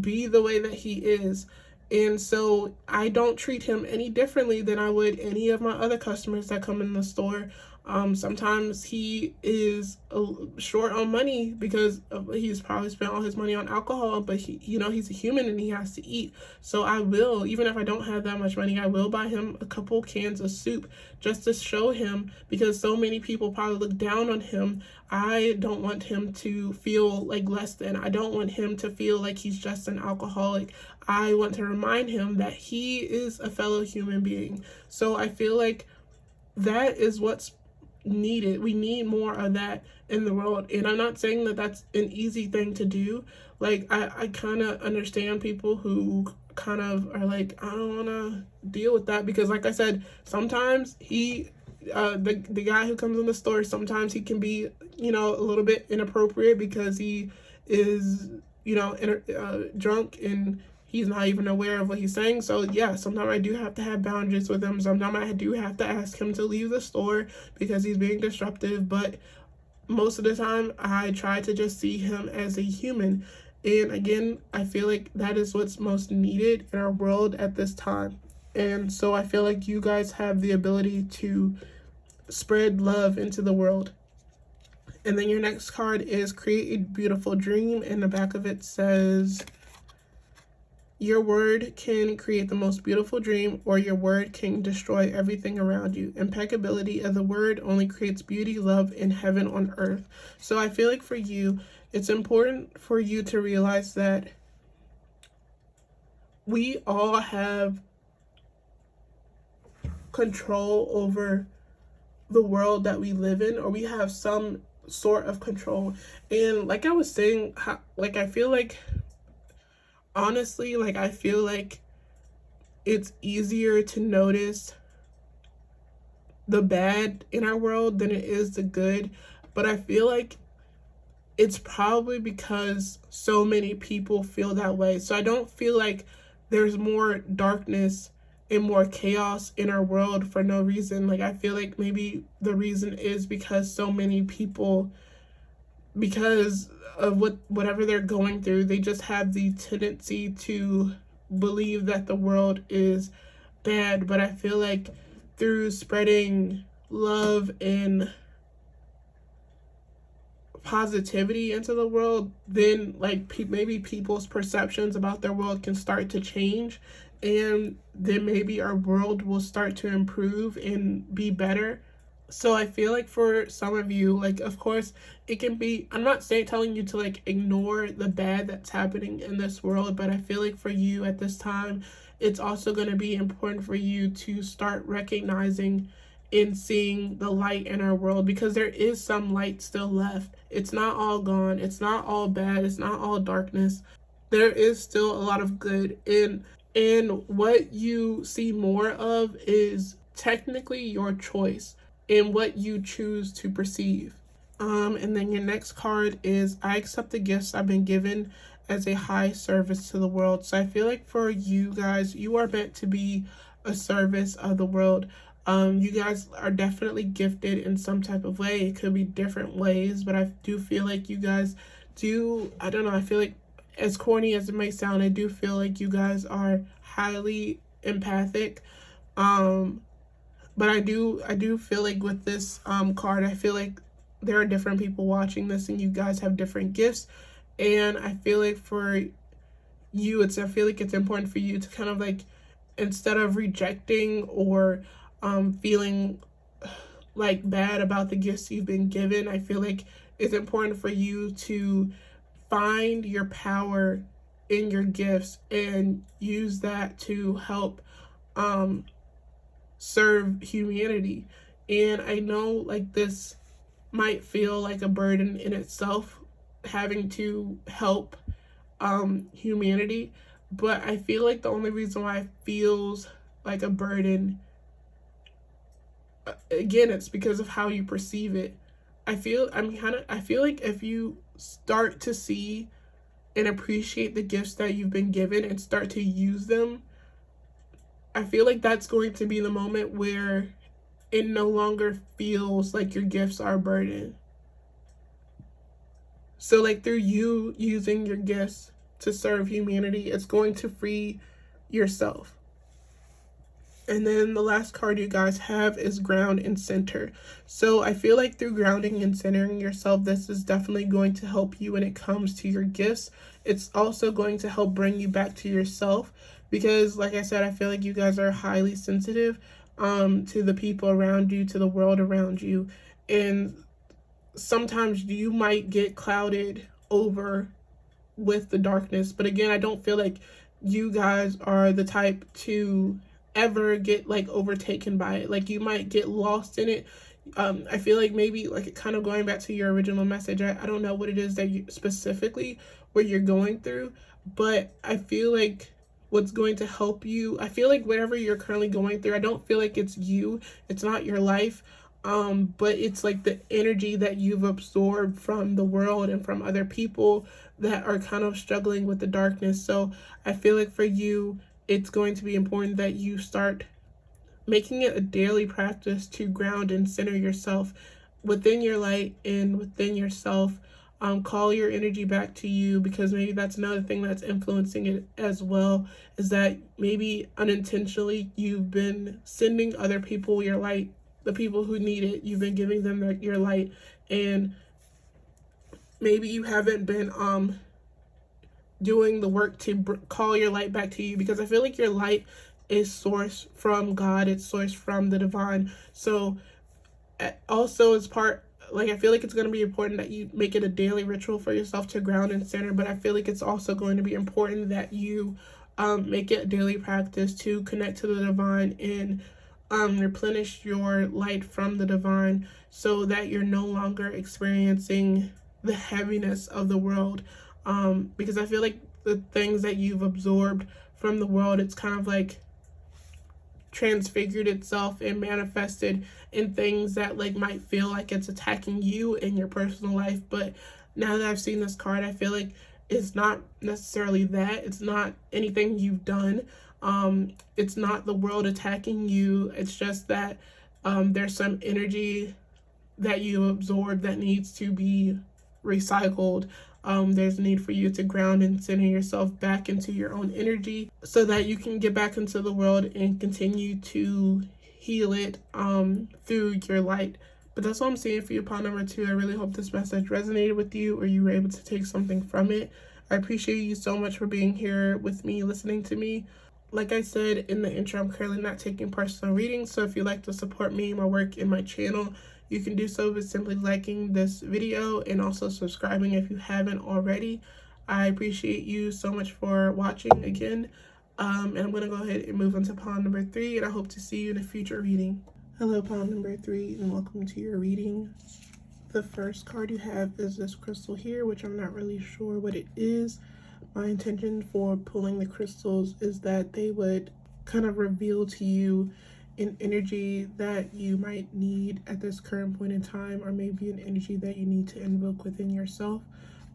be the way that he is. And so I don't treat him any differently than I would any of my other customers that come in the store. Sometimes he is short on money because he's probably spent all his money on alcohol, but he's a human and he has to eat. So I will, even if I don't have that much money, I will buy him a couple cans of soup just to show him, because so many people probably look down on him. I don't want him to feel like less than. I don't want him to feel like he's just an alcoholic. I want to remind him that he is a fellow human being. So I feel like that is what's needed. We need more of that in the world. And I'm not saying that that's an easy thing to do. Like I kind of understand people who kind of are like, I don't want to deal with that, because like I said, sometimes the guy who comes in the store, sometimes he can be a little bit inappropriate because he is drunk and he's not even aware of what he's saying. So yeah, sometimes I do have to have boundaries with him. Sometimes I do have to ask him to leave the store because he's being disruptive. But most of the time, I try to just see him as a human. And again, I feel like that is what's most needed in our world at this time. And so I feel like you guys have the ability to spread love into the world. And then your next card is create a beautiful dream. And the back of it says, your word can create the most beautiful dream, or your word can destroy everything around you. Impeccability of the word only creates beauty, love, and heaven on earth. So I feel like for you, it's important for you to realize that we all have control over the world that we live in, or we have some sort of control. And like I was saying, I feel like, honestly, I feel like it's easier to notice the bad in our world than it is the good. But I feel like it's probably because so many people feel that way. So I don't feel like there's more darkness and more chaos in our world for no reason. I feel like maybe the reason is because so many people, because of whatever they're going through, they just have the tendency to believe that the world is bad. But I feel like through spreading love and positivity into the world, then maybe people's perceptions about their world can start to change, and then maybe our world will start to improve and be better. So I feel like for some of you, like, of course, it can be, I'm not saying telling you to like ignore the bad that's happening in this world, but I feel like for you at this time, it's also going to be important for you to start recognizing and seeing the light in our world, because there is some light still left. It's not all gone. It's not all bad. It's not all darkness. There is still a lot of good. And what you see more of is technically your choice and what you choose to perceive. And then your next card is I accept the gifts I've been given as a high service to the world. So I feel like for you guys, you are meant to be a service of the world. You guys are definitely gifted in some type of way. It could be different ways, but I do feel like you guys do, I don't know, I feel like, as corny as it may sound, I do feel like you guys are highly empathic. But I do feel like with this card, I feel like there are different people watching this and you guys have different gifts. And I feel like for you, I feel like it's important for you to kind of like, instead of rejecting or feeling like bad about the gifts you've been given, I feel like it's important for you to find your power in your gifts and use that to help serve humanity. And I know like this might feel like a burden in itself, having to help humanity, but I feel like the only reason why it feels like a burden, again, it's because of how you perceive it. I feel like if you start to see and appreciate the gifts that you've been given and start to use them, I feel like that's going to be the moment where it no longer feels like your gifts are a burden. So like through you using your gifts to serve humanity, it's going to free yourself. And then the last card you guys have is ground and center. So I feel like through grounding and centering yourself, this is definitely going to help you when it comes to your gifts. It's also going to help bring you back to yourself, because like I said, I feel like you guys are highly sensitive to the people around you, to the world around you. And sometimes you might get clouded over with the darkness. But again, I don't feel like you guys are the type to ever get like overtaken by it. Like you might get lost in it. I feel like maybe like kind of going back to your original message, I don't know what it is that you specifically what you're going through, but I feel like what's going to help you, I feel like whatever you're currently going through, I don't feel like it's you, it's not your life, but it's like the energy that you've absorbed from the world and from other people that are kind of struggling with the darkness. So I feel like for you, it's going to be important that you start making it a daily practice to ground and center yourself within your light and within yourself. Call your energy back to you, because maybe that's another thing that's influencing it as well, is that maybe unintentionally you've been sending other people your light, the people who need it, you've been giving them your light, and maybe you haven't been doing the work to call your light back to you, because I feel like your light is sourced from God, it's sourced from the divine. So also as part, like I feel like it's going to be important that you make it a daily ritual for yourself to ground and center, but I feel like it's also going to be important that you make it a daily practice to connect to the divine and replenish your light from the divine, so that you're no longer experiencing the heaviness of the world. Because I feel like the things that you've absorbed from the world, it's kind of like transfigured itself and manifested in things that like might feel like it's attacking you in your personal life. But now that I've seen this card, I feel like it's not necessarily that. It's not anything you've done. It's not the world attacking you. It's just that there's some energy that you absorb that needs to be recycled. There's a need for you to ground and center yourself back into your own energy, so that you can get back into the world and continue to heal it through your light. But that's what I'm saying for you, pile number 2. I really hope this message resonated with you, or you were able to take something from it. I appreciate you so much for being here with me, listening to me. Like I said in the intro, I'm currently not taking personal readings, so if you'd like to support me, my work, and my channel, you can do so by simply liking this video and also subscribing if you haven't already. I appreciate you so much for watching again, and I'm going to go ahead and move on to pile number 3, and I hope to see you in a future reading. Hello, pile number 3, and welcome to your reading. The first card you have is this crystal here, which I'm not really sure what it is. My intention for pulling the crystals is that they would kind of reveal to you an energy that you might need at this current point in time, or maybe an energy that you need to invoke within yourself.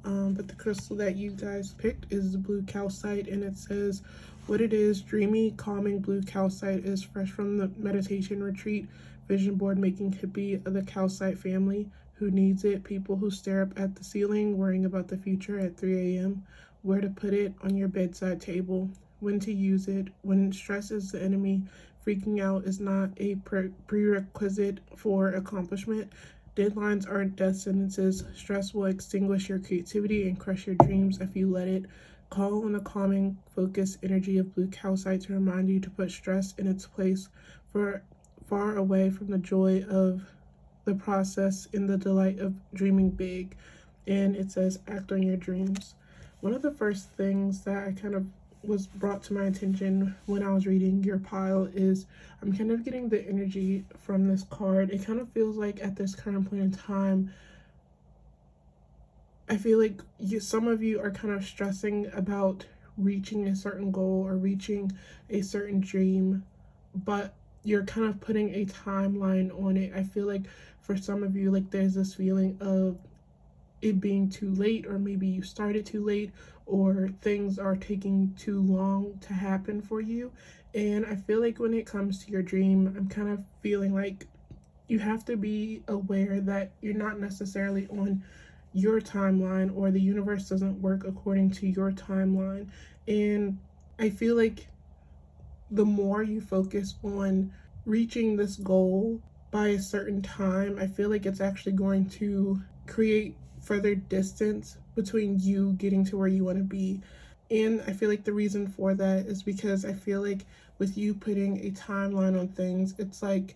But the crystal that you guys picked is the blue calcite, and it says, what it is, dreamy, calming blue calcite is fresh from the meditation retreat, vision board making hippie of the calcite family. Who needs it? People who stare up at the ceiling, worrying about the future at 3 a.m. Where to put it on your bedside table. When to use it. When stress is the enemy, freaking out is not a prerequisite for accomplishment. Deadlines aren't death sentences. Stress will extinguish your creativity and crush your dreams if you let it. Call on the calming, focused energy of blue calcite to remind you to put stress in its place, for far away from the joy of the process and the delight of dreaming big. And it says, act on your dreams. One of the first things that I kind of was brought to my attention when I was reading your pile is I'm kind of getting the energy from this card. It kind of feels like at this current point in time, I feel like some of you are kind of stressing about reaching a certain goal or reaching a certain dream, but you're kind of putting a timeline on it. I feel like for some of you, like there's this feeling of it being too late, or maybe you started too late, or things are taking too long to happen for you. And I feel like when it comes to your dream, I'm kind of feeling like you have to be aware that you're not necessarily on your timeline, or the universe doesn't work according to your timeline. And I feel like the more you focus on reaching this goal by a certain time, I feel like it's actually going to create further distance between you getting to where you want to be. And I feel like the reason for that is because I feel like with you putting a timeline on things, it's like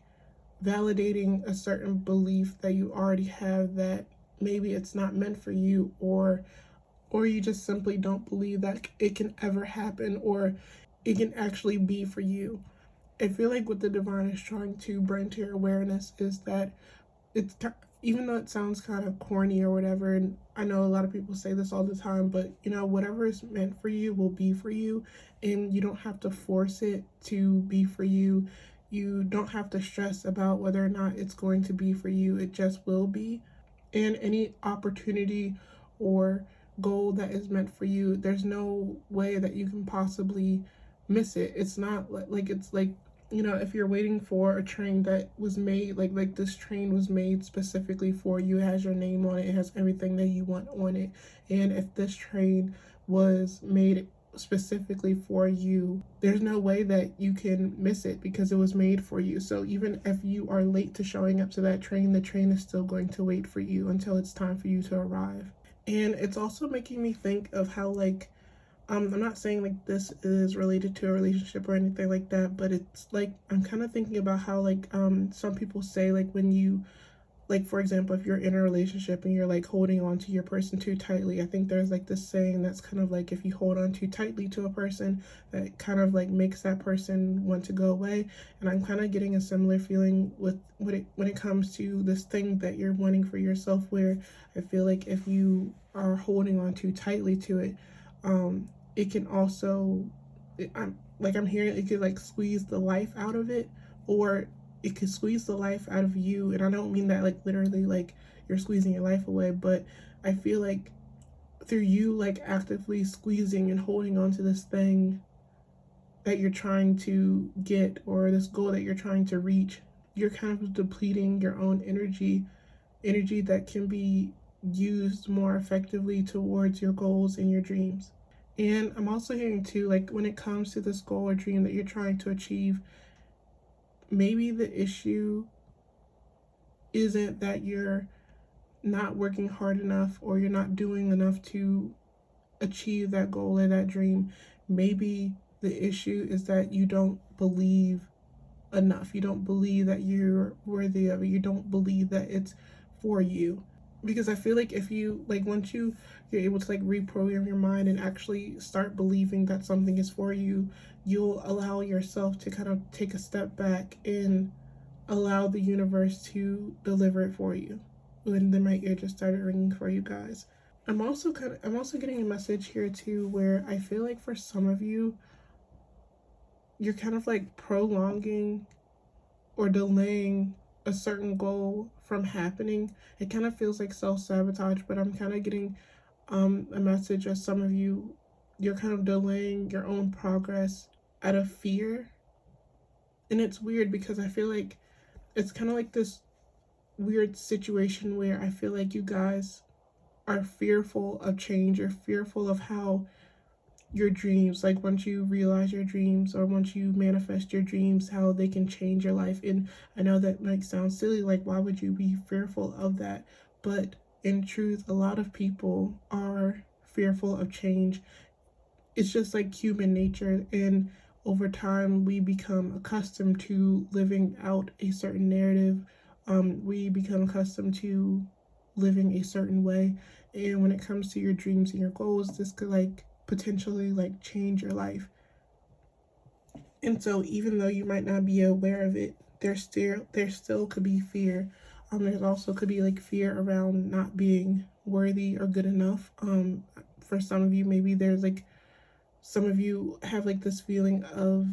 validating a certain belief that you already have that maybe it's not meant for you, or you just simply don't believe that it can ever happen, or it can actually be for you. I feel like what the divine is trying to bring to your awareness is that it's, even though it sounds kind of corny or whatever, and I know a lot of people say this all the time, but you know, whatever is meant for you will be for you, and you don't have to force it to be for you. You don't have to stress about whether or not it's going to be for you. It just will be. And any opportunity or goal that is meant for you, there's no way that you can possibly miss it. It's not like it's like, you know, if you're waiting for a train that was made, like this train was made specifically for you, it has your name on it, it has everything that you want on it. And if this train was made specifically for you, there's no way that you can miss it because it was made for you. So even if you are late to showing up to that train, the train is still going to wait for you until it's time for you to arrive. And it's also making me think of how, like, I'm not saying like this is related to a relationship or anything like that, but it's like I'm kind of thinking about how, like, some people say, like, when you, like, for example, if you're in a relationship and you're like holding on to your person too tightly, I think there's like this saying that's kind of like, if you hold on too tightly to a person, that kind of like makes that person want to go away. And I'm kind of getting a similar feeling with when it comes to this thing that you're wanting for yourself, where I feel like if you are holding on too tightly to it, it can also, I'm hearing it could like squeeze the life out of it, or it could squeeze the life out of you. And I don't mean that like literally like you're squeezing your life away, but I feel like through you like actively squeezing and holding on to this thing that you're trying to get, or this goal that you're trying to reach, you're kind of depleting your own energy that can be used more effectively towards your goals and your dreams. And I'm also hearing too, like, when it comes to this goal or dream that you're trying to achieve, maybe the issue isn't that you're not working hard enough, or you're not doing enough to achieve that goal or that dream. Maybe The issue is that you don't believe enough. You don't believe that you're worthy of it. You don't believe that it's for you. Because I feel like if you, like, once you're able to like reprogram your mind and actually start believing that something is for you, you'll allow yourself to kind of take a step back and allow the universe to deliver it for you. And then my ear just started ringing for you guys. I'm also getting a message here too where I feel like for some of you, you're kind of like prolonging or delaying a certain goal from happening. It kind of feels like self-sabotage, but I'm kind of getting a message of some of you, you're kind of delaying your own progress out of fear. And it's weird because I feel like it's kind of like this weird situation where I feel like you guys are fearful of change. You're fearful of how your dreams, like once you realize your dreams or once you manifest your dreams, how they can change your life. And I know that might sound silly, like why would you be fearful of that? But in truth, a lot of people are fearful of change. It's just like human nature, and over time we become accustomed to living out a certain narrative. We become accustomed to living a certain way, and when it comes to your dreams and your goals, this could like potentially like change your life. And so even though you might not be aware of it, there still could be fear. There's also could be like fear around not being worthy or good enough. For some of you, maybe there's like, some of you have like this feeling of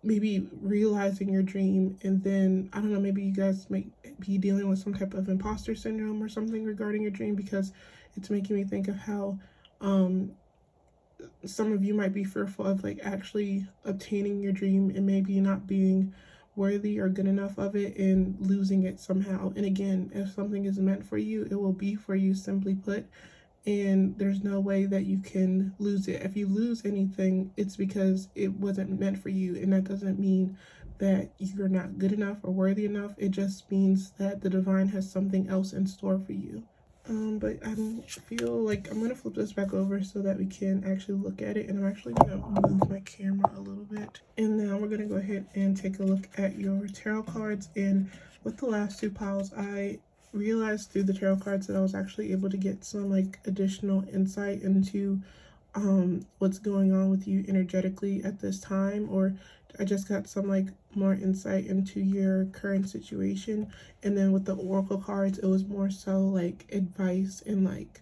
maybe realizing your dream, and then I don't know, maybe you guys might be dealing with some type of imposter syndrome or something regarding your dream, because it's making me think of how some of you might be fearful of like actually obtaining your dream and maybe not being worthy or good enough of it and losing it somehow. And again, if something is meant for you, it will be for you, simply put. And there's no way that you can lose it. If you lose anything, it's because it wasn't meant for you. And that doesn't mean that you're not good enough or worthy enough. It just means that the divine has something else in store for you. But I feel like I'm gonna flip this back over so that we can actually look at it, and I'm actually gonna move my camera a little bit. And now we're gonna go ahead and take a look at your tarot cards. And with the last two piles, I realized through the tarot cards that I was actually able to get some like additional insight into what's going on with you energetically at this time, or I just got some like more insight into your current situation. And then with the oracle cards, it was more so like advice and like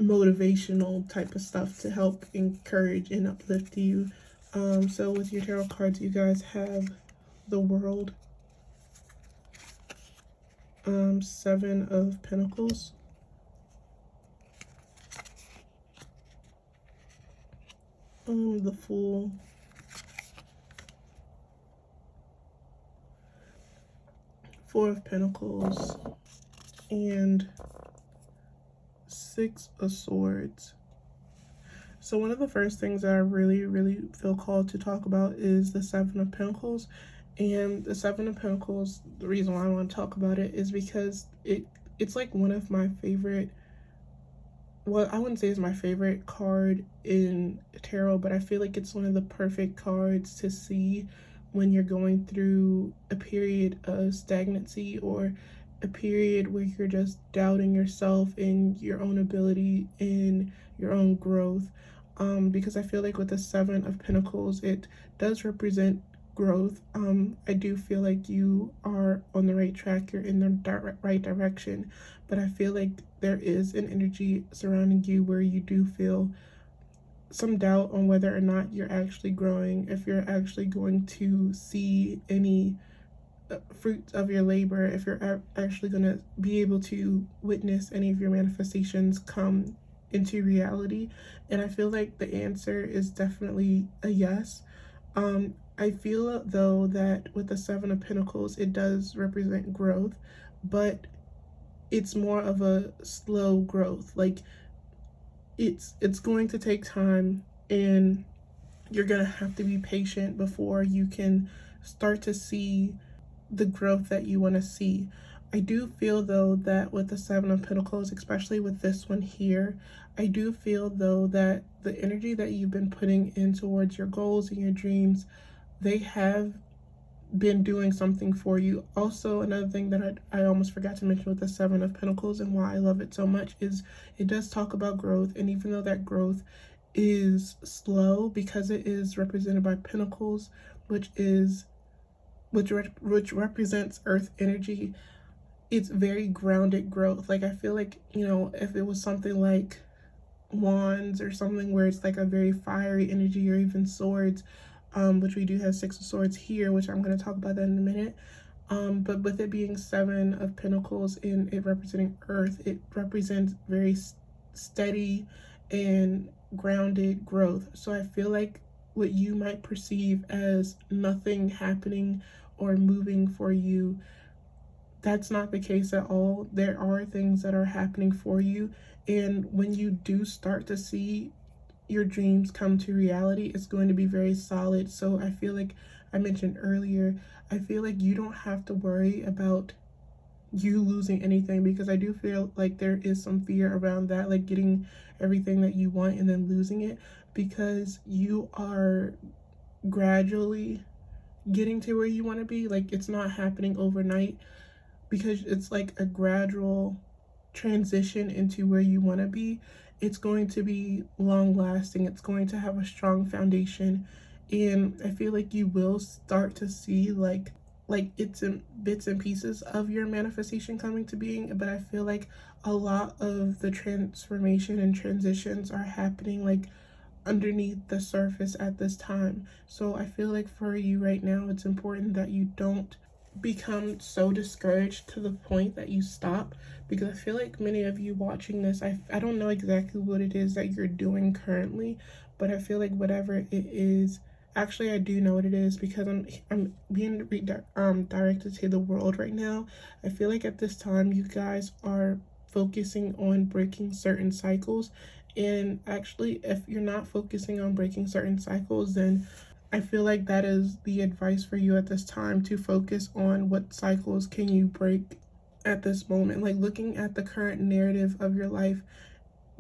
motivational type of stuff to help encourage and uplift you. So with your tarot cards, you guys have the World, Seven of Pentacles, the Fool, Four of Pentacles, and Six of Swords. So one of the first things that I really feel called to talk about is the Seven of Pentacles. And the Seven of Pentacles, the reason why I want to talk about it is because it's like one of my favorite, well, I wouldn't say it's my favorite card in tarot, but I feel like it's one of the perfect cards to see when you're going through a period of stagnancy or a period where you're just doubting yourself and your own ability and your own growth. Because I feel like with the Seven of Pentacles, it does represent growth. I do feel like you are on the right track, you're in the right direction, but I feel like there is an energy surrounding you where you do feel some doubt on whether or not you're actually growing, if you're actually going to see any fruits of your labor, if you're actually going to be able to witness any of your manifestations come into reality. And I feel like the answer is definitely a yes. I feel though that with the Seven of Pentacles, it does represent growth, but it's more of a slow growth. Like it's going to take time, and you're gonna have to be patient before you can start to see the growth that you want to see. I do feel though that with the Seven of Pentacles, especially with this one here, I do feel though that the energy that you've been putting in towards your goals and your dreams, they have been doing something for you. Also, another thing that I almost forgot to mention with the Seven of Pentacles and why I love it so much is it does talk about growth. And even though that growth is slow, because it is represented by Pentacles, which is which represents earth energy, it's very grounded growth. Like, I feel like, you know, if it was something like wands or something where it's like a very fiery energy, or even swords, which we do have Six of Swords here, which I'm going to talk about that in a minute. But with it being Seven of Pentacles and it representing earth, it represents very steady and grounded growth. So I feel like what you might perceive as nothing happening or moving for you, that's not the case at all. There are things that are happening for you. And when you do start to see your dreams come to reality, it's going to be very solid. So I feel like I mentioned earlier, I feel like you don't have to worry about you losing anything, because I do feel like there is some fear around that, like getting everything that you want and then losing it, because you are gradually getting to where you want to be. Like, it's not happening overnight, because it's like a gradual transition into where you want to be. It's going to be long lasting, it's going to have a strong foundation, and I feel like you will start to see like it's in bits and pieces of your manifestation coming to being. But I feel like a lot of the transformation and transitions are happening like underneath the surface at this time. So I feel like for you right now, it's important that you don't become so discouraged to the point that you stop, because I feel like many of you watching this, I don't know exactly what it is that you're doing currently, but I feel like whatever it is, actually I do know what it is, because I'm being directed to the world right now. I feel like at this time you guys are focusing on breaking certain cycles, and actually if you're not focusing on breaking certain cycles, then I feel like that is the advice for you at this time, to focus on what cycles can you break at this moment, like looking at the current narrative of your life,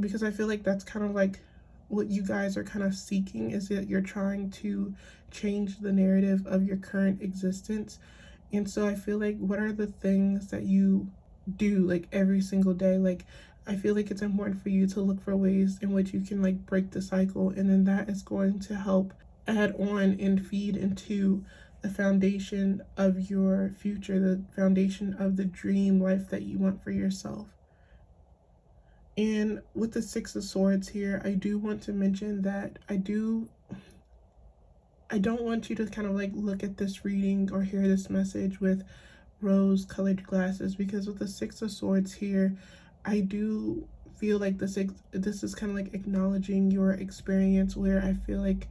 because I feel like that's kind of like what you guys are kind of seeking, is that you're trying to change the narrative of your current existence. And so I feel like, what are the things that you do like every single day? Like, I feel like it's important for you to look for ways in which you can like break the cycle, and then that is going to help add on and feed into the foundation of your future, the foundation of the dream life that you want for yourself. And with the Six of Swords here, I do want to mention that I don't want you to kind of like look at this reading or hear this message with rose colored glasses, because with the Six of Swords here, I do feel like this is kind of like acknowledging your experience, where I feel like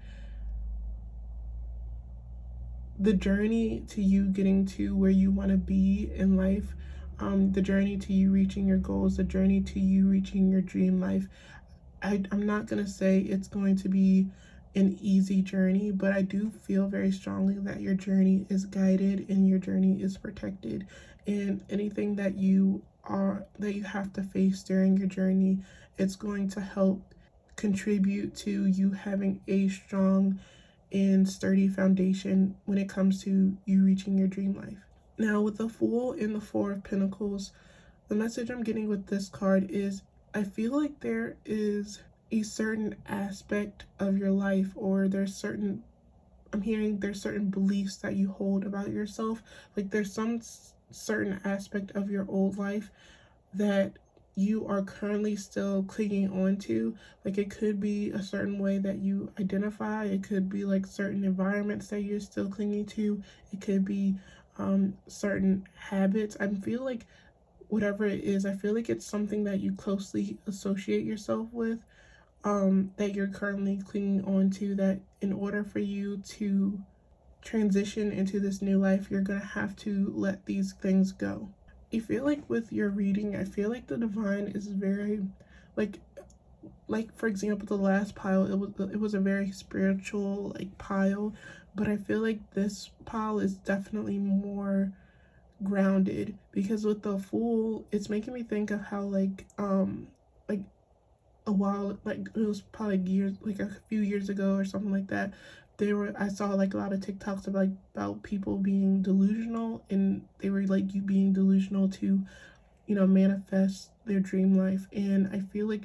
the journey to you getting to where you want to be in life, the journey to you reaching your goals, the journey to you reaching your dream life, I'm not going to say it's going to be an easy journey, but I do feel very strongly that your journey is guided and your journey is protected. And anything that you have to face during your journey, it's going to help contribute to you having a strong and sturdy foundation when it comes to you reaching your dream life. Now, with the Fool and the Four of Pentacles, the message I'm getting with this card is, I feel like there is a certain aspect of your life, or there's certain beliefs that you hold about yourself. Like, there's some certain aspect of your old life that you are currently still clinging on to. Like, it could be a certain way that you identify, it could be like certain environments that you're still clinging to, it could be certain habits. I feel like whatever it is, I feel like it's something that you closely associate yourself with, that you're currently clinging on to, that in order for you to transition into this new life, you're gonna have to let these things go. I feel like with your reading, I feel like the divine is very like for example, the last pile, it was a very spiritual like pile, but I feel like this pile is definitely more grounded, because with the Fool, it's making me think of how like a while, like it was probably years, like a few years ago or something like that. I saw like a lot of TikToks about people being delusional, and they were like you being delusional to, manifest their dream life. And I feel like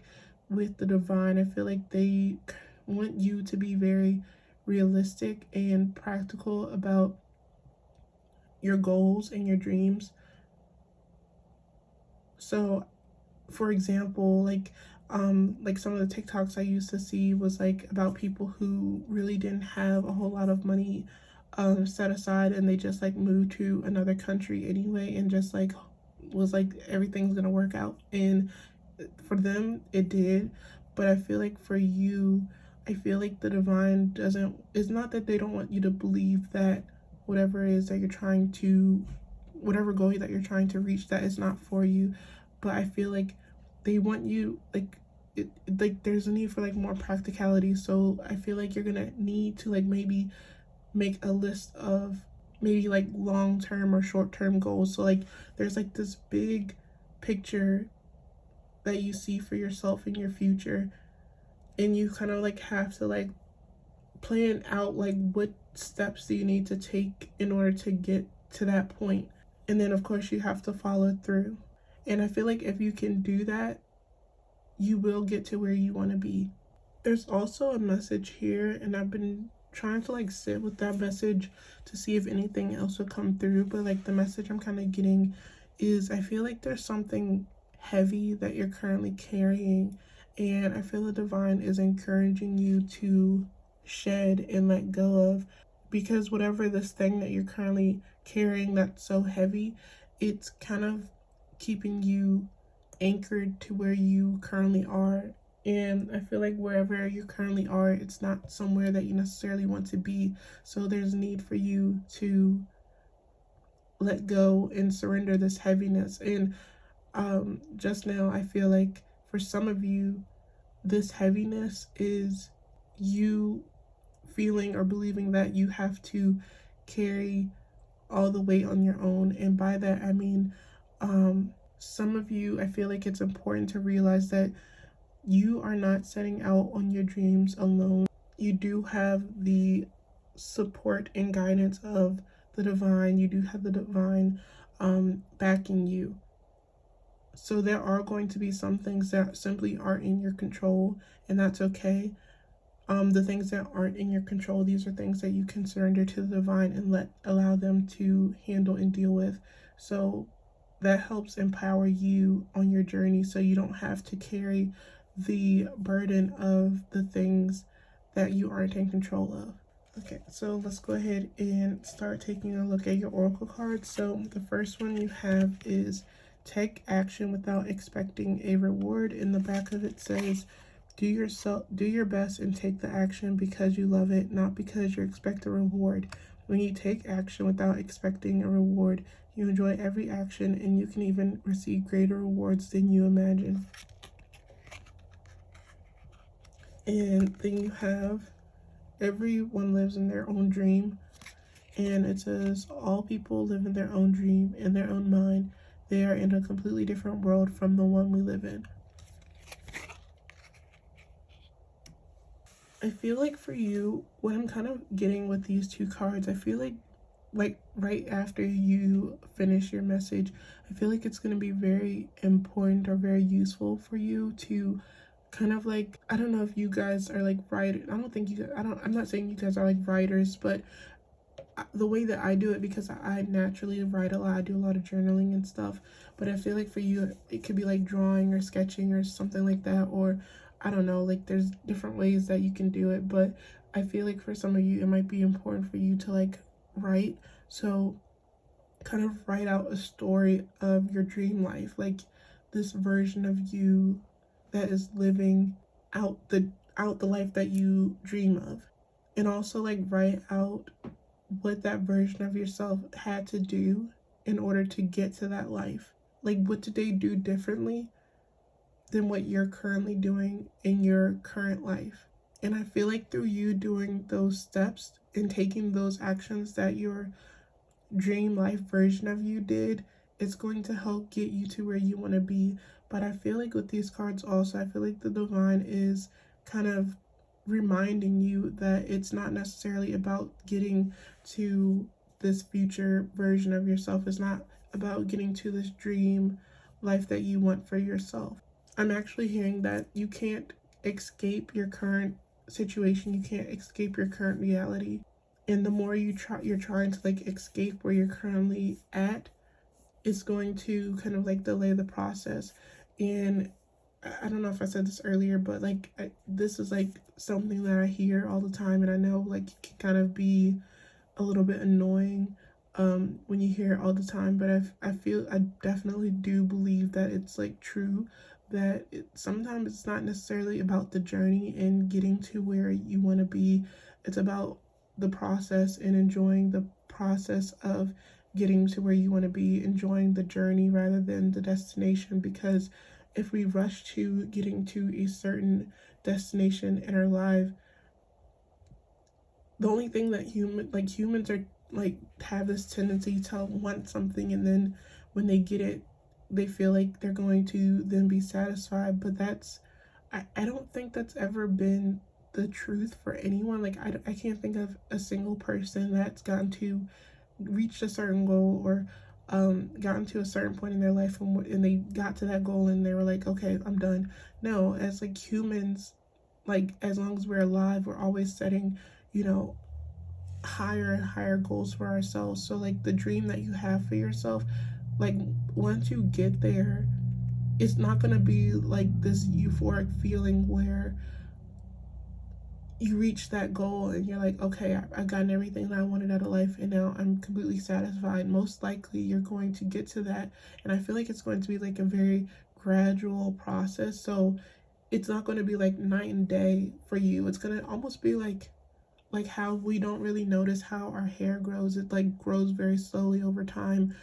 with the divine, I feel like they want you to be very realistic and practical about your goals and your dreams. So for example, like some of the TikToks I used to see was like about people who really didn't have a whole lot of money set aside, and they just like moved to another country anyway, and just like was like everything's gonna work out. And for them it did. But I feel like for you, I feel like the divine doesn't, it's not that they don't want you to believe that whatever it is that you're trying to, whatever goal that you're trying to reach, that is not for you. But I feel like they want you, like like there's a need for like more practicality. So I feel like you're gonna need to like maybe make a list of maybe like long-term or short-term goals. So like there's like this big picture that you see for yourself in your future, and you kind of like have to like plan out like what steps do you need to take in order to get to that point. And then of course you have to follow through. And I feel like if you can do that, you will get to where you want to be. There's also a message here, and I've been trying to like sit with that message to see if anything else will come through. But like the message I'm kind of getting is, I feel like there's something heavy that you're currently carrying, and I feel the divine is encouraging you to shed and let go of, because whatever this thing that you're currently carrying that's so heavy, it's kind of keeping you anchored to where you currently are. And I feel like wherever you currently are, it's not somewhere that you necessarily want to be. So there's a need for you to let go and surrender this heaviness. And just now, I feel like for some of you, this heaviness is you feeling or believing that you have to carry all the weight on your own. And by that, I mean, some of you, I feel like it's important to realize that you are not setting out on your dreams alone. You do have the support and guidance of the divine. You do have the divine backing you. So there are going to be some things that simply aren't in your control, and that's okay. The things that aren't in your control, these are things that you can surrender to the divine and allow them to handle and deal with. So that helps empower you on your journey, so you don't have to carry the burden of the things that you aren't in control of. Okay, so let's go ahead and start taking a look at your oracle cards. So the first one you have is take action without expecting a reward. In the back of it says, do your best and take the action because you love it, not because you expect a reward. When you take action without expecting a reward, you enjoy every action, and you can even receive greater rewards than you imagine. And then you have everyone lives in their own dream. And it says all people live in their own dream, in their own mind. They are in a completely different world from the one we live in. I feel like for you, what I'm kind of getting with these two cards, I feel like right after you finish your message, I feel like it's going to be very important or very useful for you to kind of like, I don't know if you guys are like writers. I don't think you guys, I'm not saying you guys are like writers, but the way that I do it, because I naturally write a lot, I do a lot of journaling and stuff, but I feel like for you it could be like drawing or sketching or something like that, or I don't know, like there's different ways that you can do it. But I feel like for some of you it might be important for you to like write. So kind of write out a story of your dream life, like this version of you that is living out the life that you dream of. And also like write out what that version of yourself had to do in order to get to that life. Like, what did they do differently than what you're currently doing in your current life? And I feel like through you doing those steps and taking those actions that your dream life version of you did, it's going to help get you to where you want to be. But I feel like with these cards also, I feel like the divine is kind of reminding you that it's not necessarily about getting to this future version of yourself. It's not about getting to this dream life that you want for yourself. I'm actually hearing that you can't escape your current situation. You can't escape your current reality. And the more you're trying to like escape where you're currently at, it's going to kind of like delay the process. And I don't know if I said this earlier, but like this is like something that I hear all the time, and I know like it can kind of be a little bit annoying when you hear it all the time, but I definitely do believe that it's like true, that sometimes it's not necessarily about the journey and getting to where you want to be. It's about the process and enjoying the process of getting to where you want to be, enjoying the journey rather than the destination. Because if we rush to getting to a certain destination in our life, the only thing that humans are like have this tendency to want something, and then when they get it, they feel like they're going to then be satisfied. But I don't think that's ever been the truth for anyone. Like I can't think of a single person that's gotten to reached a certain goal, or gotten to a certain point in their life, and they got to that goal and they were like, okay, I'm done. No, as like humans, like as long as we're alive, we're always setting, you know, higher and higher goals for ourselves. So like the dream that you have for yourself, like once you get there, it's not gonna be like this euphoric feeling where you reach that goal and you're like, okay, I've gotten everything that I wanted out of life and now I'm completely satisfied. Most likely you're going to get to that, and I feel like it's going to be like a very gradual process. So it's not going to be like night and day for you. It's going to almost be like how we don't really notice how our hair grows. It like grows very slowly over time.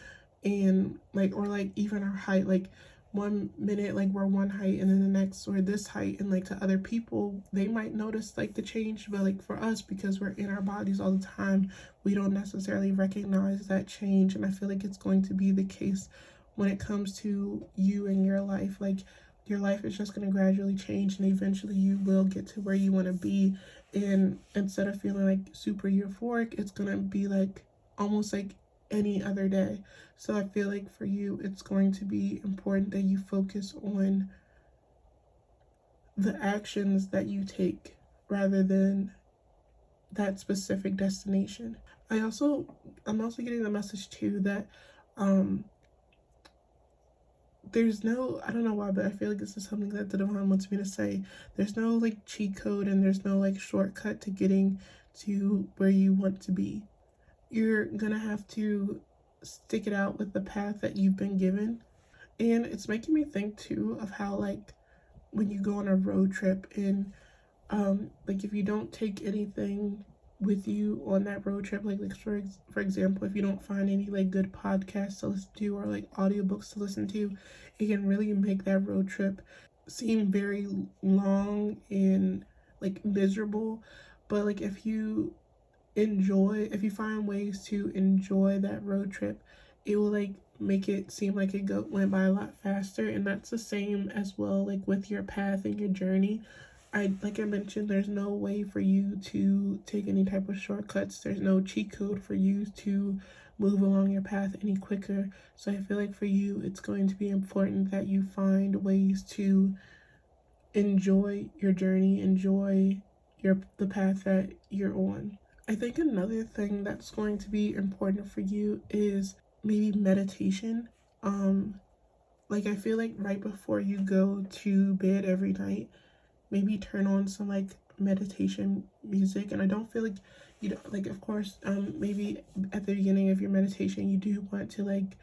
And like, or like even our height, like 1 minute like we're one height and then the next we're this height, and like to other people they might notice like the change, but like for us, because we're in our bodies all the time, we don't necessarily recognize that change. And I feel like it's going to be the case when it comes to you and your life. Like your life is just going to gradually change, and eventually you will get to where you want to be. And instead of feeling like super euphoric, it's going to be like almost like any other day. So I feel like for you, it's going to be important that you focus on the actions that you take rather than that specific destination. I'm also getting the message too that there's no, I don't know why, but I feel like this is something that the divine wants me to say. There's no like cheat code, and there's no like shortcut to getting to where you want to be. You're gonna have to stick it out with the path that you've been given. And it's making me think too of how like when you go on a road trip, and like if you don't take anything with you on that road trip, like for example, if you don't find any like good podcasts to listen to or like audiobooks to listen to, it can really make that road trip seem very long and like miserable. But like if you find ways to enjoy that road trip, it will like make it seem like went by a lot faster. And that's the same as well like with your path and your journey. Like I mentioned, there's no way for you to take any type of shortcuts. There's no cheat code for you to move along your path any quicker. So I feel like for you, it's going to be important that you find ways to enjoy your journey, enjoy the path that you're on. I think another thing that's going to be important for you is maybe meditation. Like I feel like right before you go to bed every night, maybe turn on some like meditation music. And I don't feel like you know, like of course maybe at the beginning of your meditation you do want to like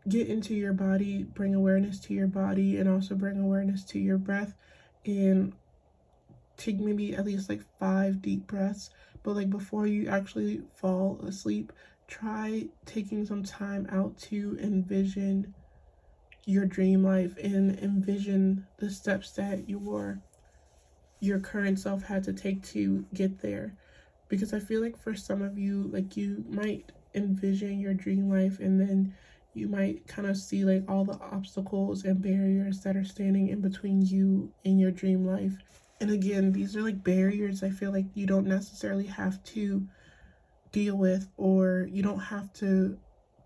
get into your body, bring awareness to your body, and also bring awareness to your breath, and take maybe at least like 5 deep breaths. But like before you actually fall asleep, try taking some time out to envision your dream life and envision the steps that your current self had to take to get there. Because I feel like for some of you, like you might envision your dream life and then you might kind of see like all the obstacles and barriers that are standing in between you and your dream life. And again, these are like barriers I feel like you don't necessarily have to deal with, or you don't have to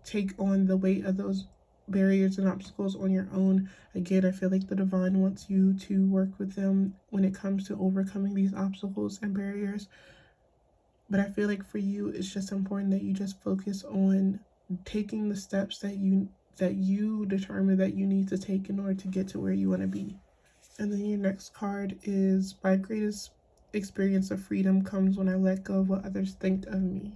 take on the weight of those barriers and obstacles on your own. Again, I feel like the divine wants you to work with them when it comes to overcoming these obstacles and barriers. But I feel like for you, it's just important that you just focus on taking the steps that you determine that you need to take in order to get to where you want to be. And then your next card is, my greatest experience of freedom comes when I let go of what others think of me.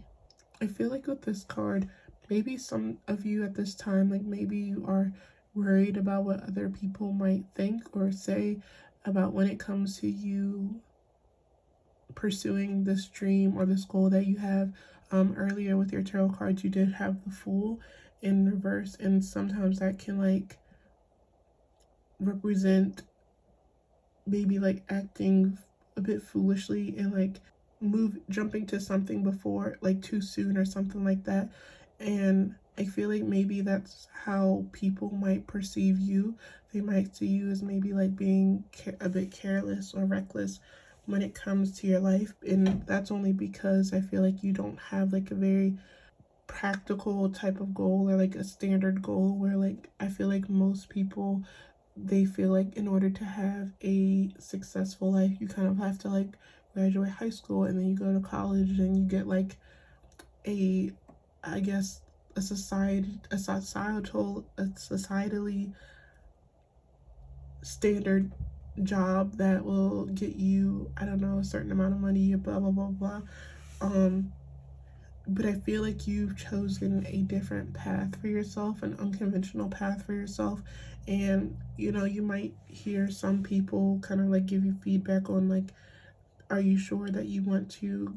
I feel like with this card, maybe some of you at this time, like maybe you are worried about what other people might think or say about when it comes to you pursuing this dream or this goal that you have. Earlier with your tarot cards, you did have the Fool in reverse, and sometimes that can like represent maybe like acting a bit foolishly and like jumping to something before like too soon or something like that. And I feel like maybe that's how people might perceive you. They might see you as maybe like being a bit careless or reckless when it comes to your life, and that's only because I feel like you don't have like a very practical type of goal or like a standard goal where like I feel like most people, they feel like in order to have a successful life, you kind of have to like graduate high school and then you go to college and you get like a, I guess, a societally standard job that will get you, I don't know, a certain amount of money, blah blah blah blah. But I feel like you've chosen a different path for yourself, an unconventional path for yourself. And you know, you might hear some people kind of like give you feedback on like, are you sure that you want to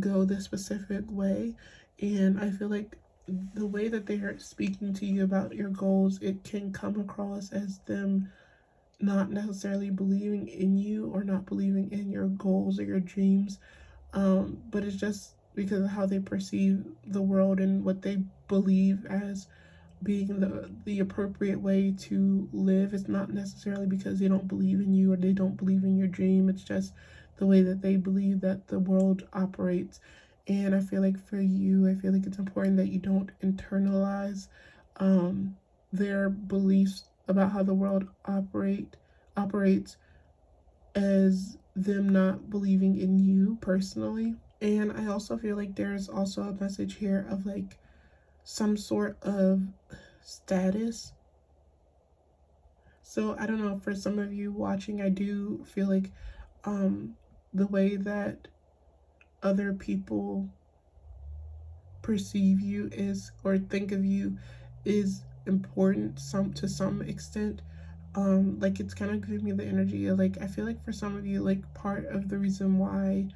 go this specific way? And I feel like the way that they are speaking to you about your goals, it can come across as them not necessarily believing in you or not believing in your goals or your dreams. But it's just because of how they perceive the world and what they believe as being the appropriate way to live. It's not necessarily because they don't believe in you or they don't believe in your dream. It's just the way that they believe that the world operates. And I feel like for you, I feel like it's important that you don't internalize their beliefs about how the world operates as them not believing in you personally. And I also feel like there's also a message here of like some sort of status. So I don't know, for some of you watching, I do feel like the way that other people perceive you is, or think of you, is important to some extent. Like it's kind of giving me the energy of like, I feel like for some of you, like part of the reason why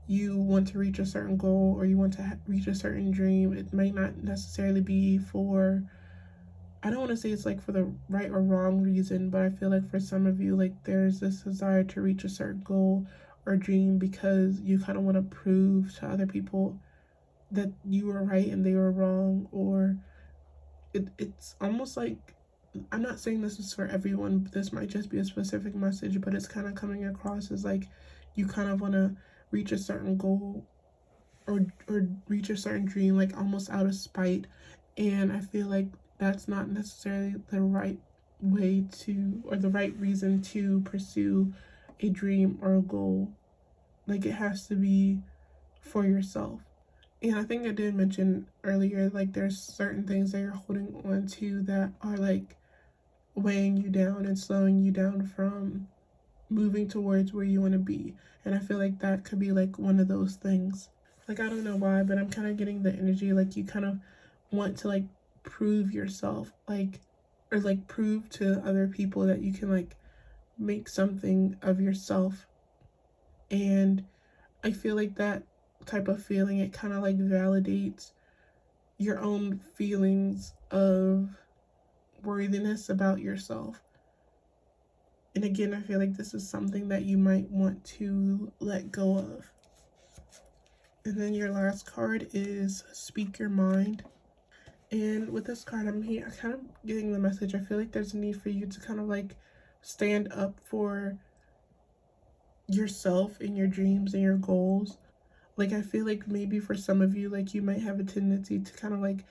you want to reach a certain goal or you want to reach a certain dream, it might not necessarily be for, I don't want to say it's like for the right or wrong reason, but I feel like for some of you, like there's this desire to reach a certain goal or dream because you kind of want to prove to other people that you were right and they were wrong. Or it's almost like, I'm not saying this is for everyone, this might just be a specific message, but it's kind of coming across as like you kind of want to reach a certain goal or reach a certain dream like almost out of spite. And I feel like that's not necessarily the right way to, or the right reason to pursue a dream or a goal. Like it has to be for yourself. And I think I did mention earlier, like there's certain things that you're holding on to that are like weighing you down and slowing you down from moving towards where you want to be. And I feel like that could be like one of those things. Like I don't know why, but I'm kind of getting the energy like you kind of want to like prove yourself, like, or like prove to other people that you can like make something of yourself. And I feel like that type of feeling, it kind of like validates your own feelings of worthiness about yourself. And again, I feel like this is something that you might want to let go of. And then your last card is Speak Your Mind. And with this card, I'm here kind of getting the message. I feel like there's a need for you to kind of like stand up for yourself and your dreams and your goals. Like, I feel like maybe for some of you, like, you might have a tendency to kind of like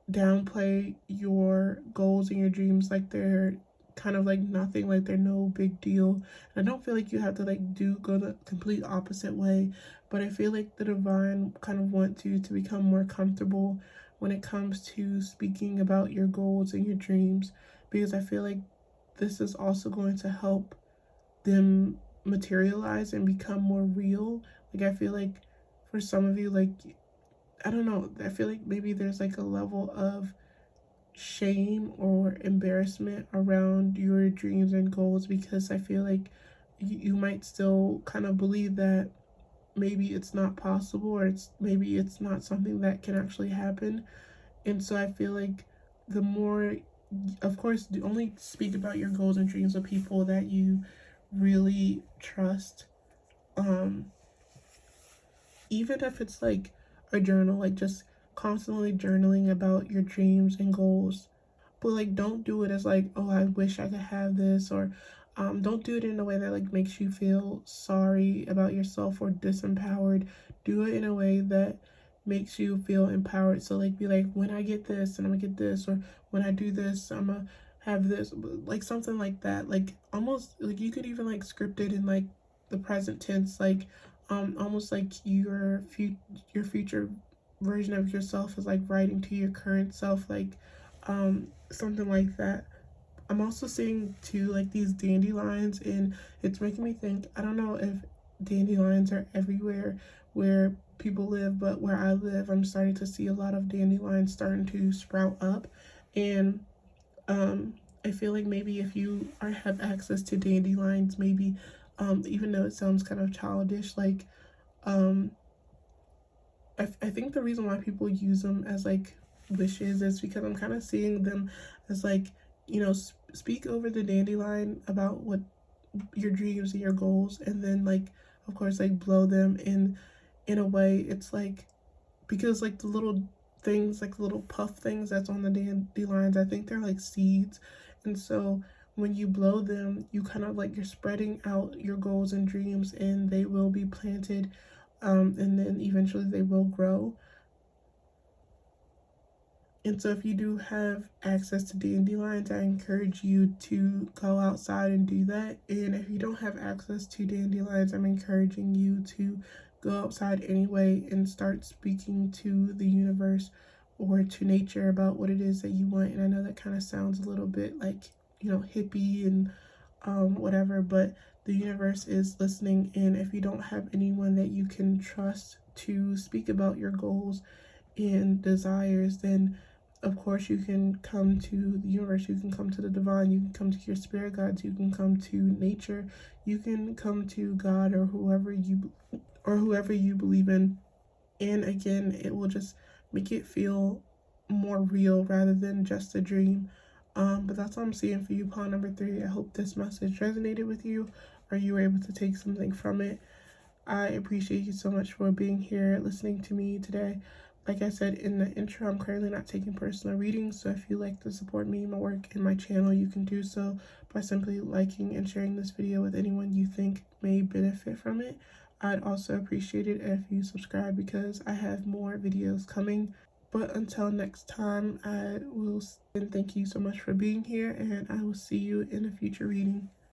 downplay your goals and your dreams like they're kind of like nothing, like they're no big deal. And I don't feel like you have to like go the complete opposite way, but I feel like the divine kind of wants you to become more comfortable when it comes to speaking about your goals and your dreams, because I feel like this is also going to help them materialize and become more real. Like, I feel like for some of you, like, I don't know, I feel like maybe there's like a level of shame or embarrassment around your dreams and goals, because I feel like you might still kind of believe that maybe it's not possible, or maybe it's not something that can actually happen. And so I feel like the more, of course, only speak about your goals and dreams with people that you really trust. Um, Even if it's like a journal, like just constantly journaling about your dreams and goals. But like, don't do it as like, oh, I wish I could have this, or don't do it in a way that like makes you feel sorry about yourself or disempowered. Do it in a way that makes you feel empowered. So like, be like, when I get this and I'm gonna get this, or when I do this I'm gonna have this, like something like that. Like, almost like you could even like script it in like the present tense, like almost like your future version of yourself is like writing to your current self, like something like that. I'm also seeing too like these dandelions, and it's making me think, I don't know if dandelions are everywhere where people live, but where I live, I'm starting to see a lot of dandelions starting to sprout up. And I feel like maybe if you have access to dandelions, maybe even though it sounds kind of childish, like um I think the reason why people use them as like wishes is because I'm kind of seeing them as like, speak over the dandelion about what your dreams and your goals, and then like, of course, like blow them in a way. It's like, because like the little things, like the little puff things that's on the dandelions, I think they're like seeds. And so when you blow them, you kind of like, you're spreading out your goals and dreams, and they will be planted, and then eventually they will grow. And so if you do have access to dandelions, I encourage you to go outside and do that. And if you don't have access to dandelions, I'm encouraging you to go outside anyway and start speaking to the universe or to nature about what it is that you want. And I know that kind of sounds a little bit like, hippie and whatever, but the universe is listening. And if you don't have anyone that you can trust to speak about your goals and desires, then of course you can come to the universe, you can come to the divine, you can come to your spirit guides, you can come to nature, you can come to God, or whoever you believe in. And again, it will just make it feel more real rather than just a dream. But that's all I'm seeing for you, pawn number 3. I hope this message resonated with you, or you were able to take something from it. I appreciate you so much for being here, listening to me today. Like I said in the intro, I'm currently not taking personal readings, so if you like to support me, my work, and my channel, you can do so by simply liking and sharing this video with anyone you think may benefit from it. I'd also appreciate it if you subscribe, because I have more videos coming. But until next time, I will, and thank you so much for being here, and I will see you in a future reading.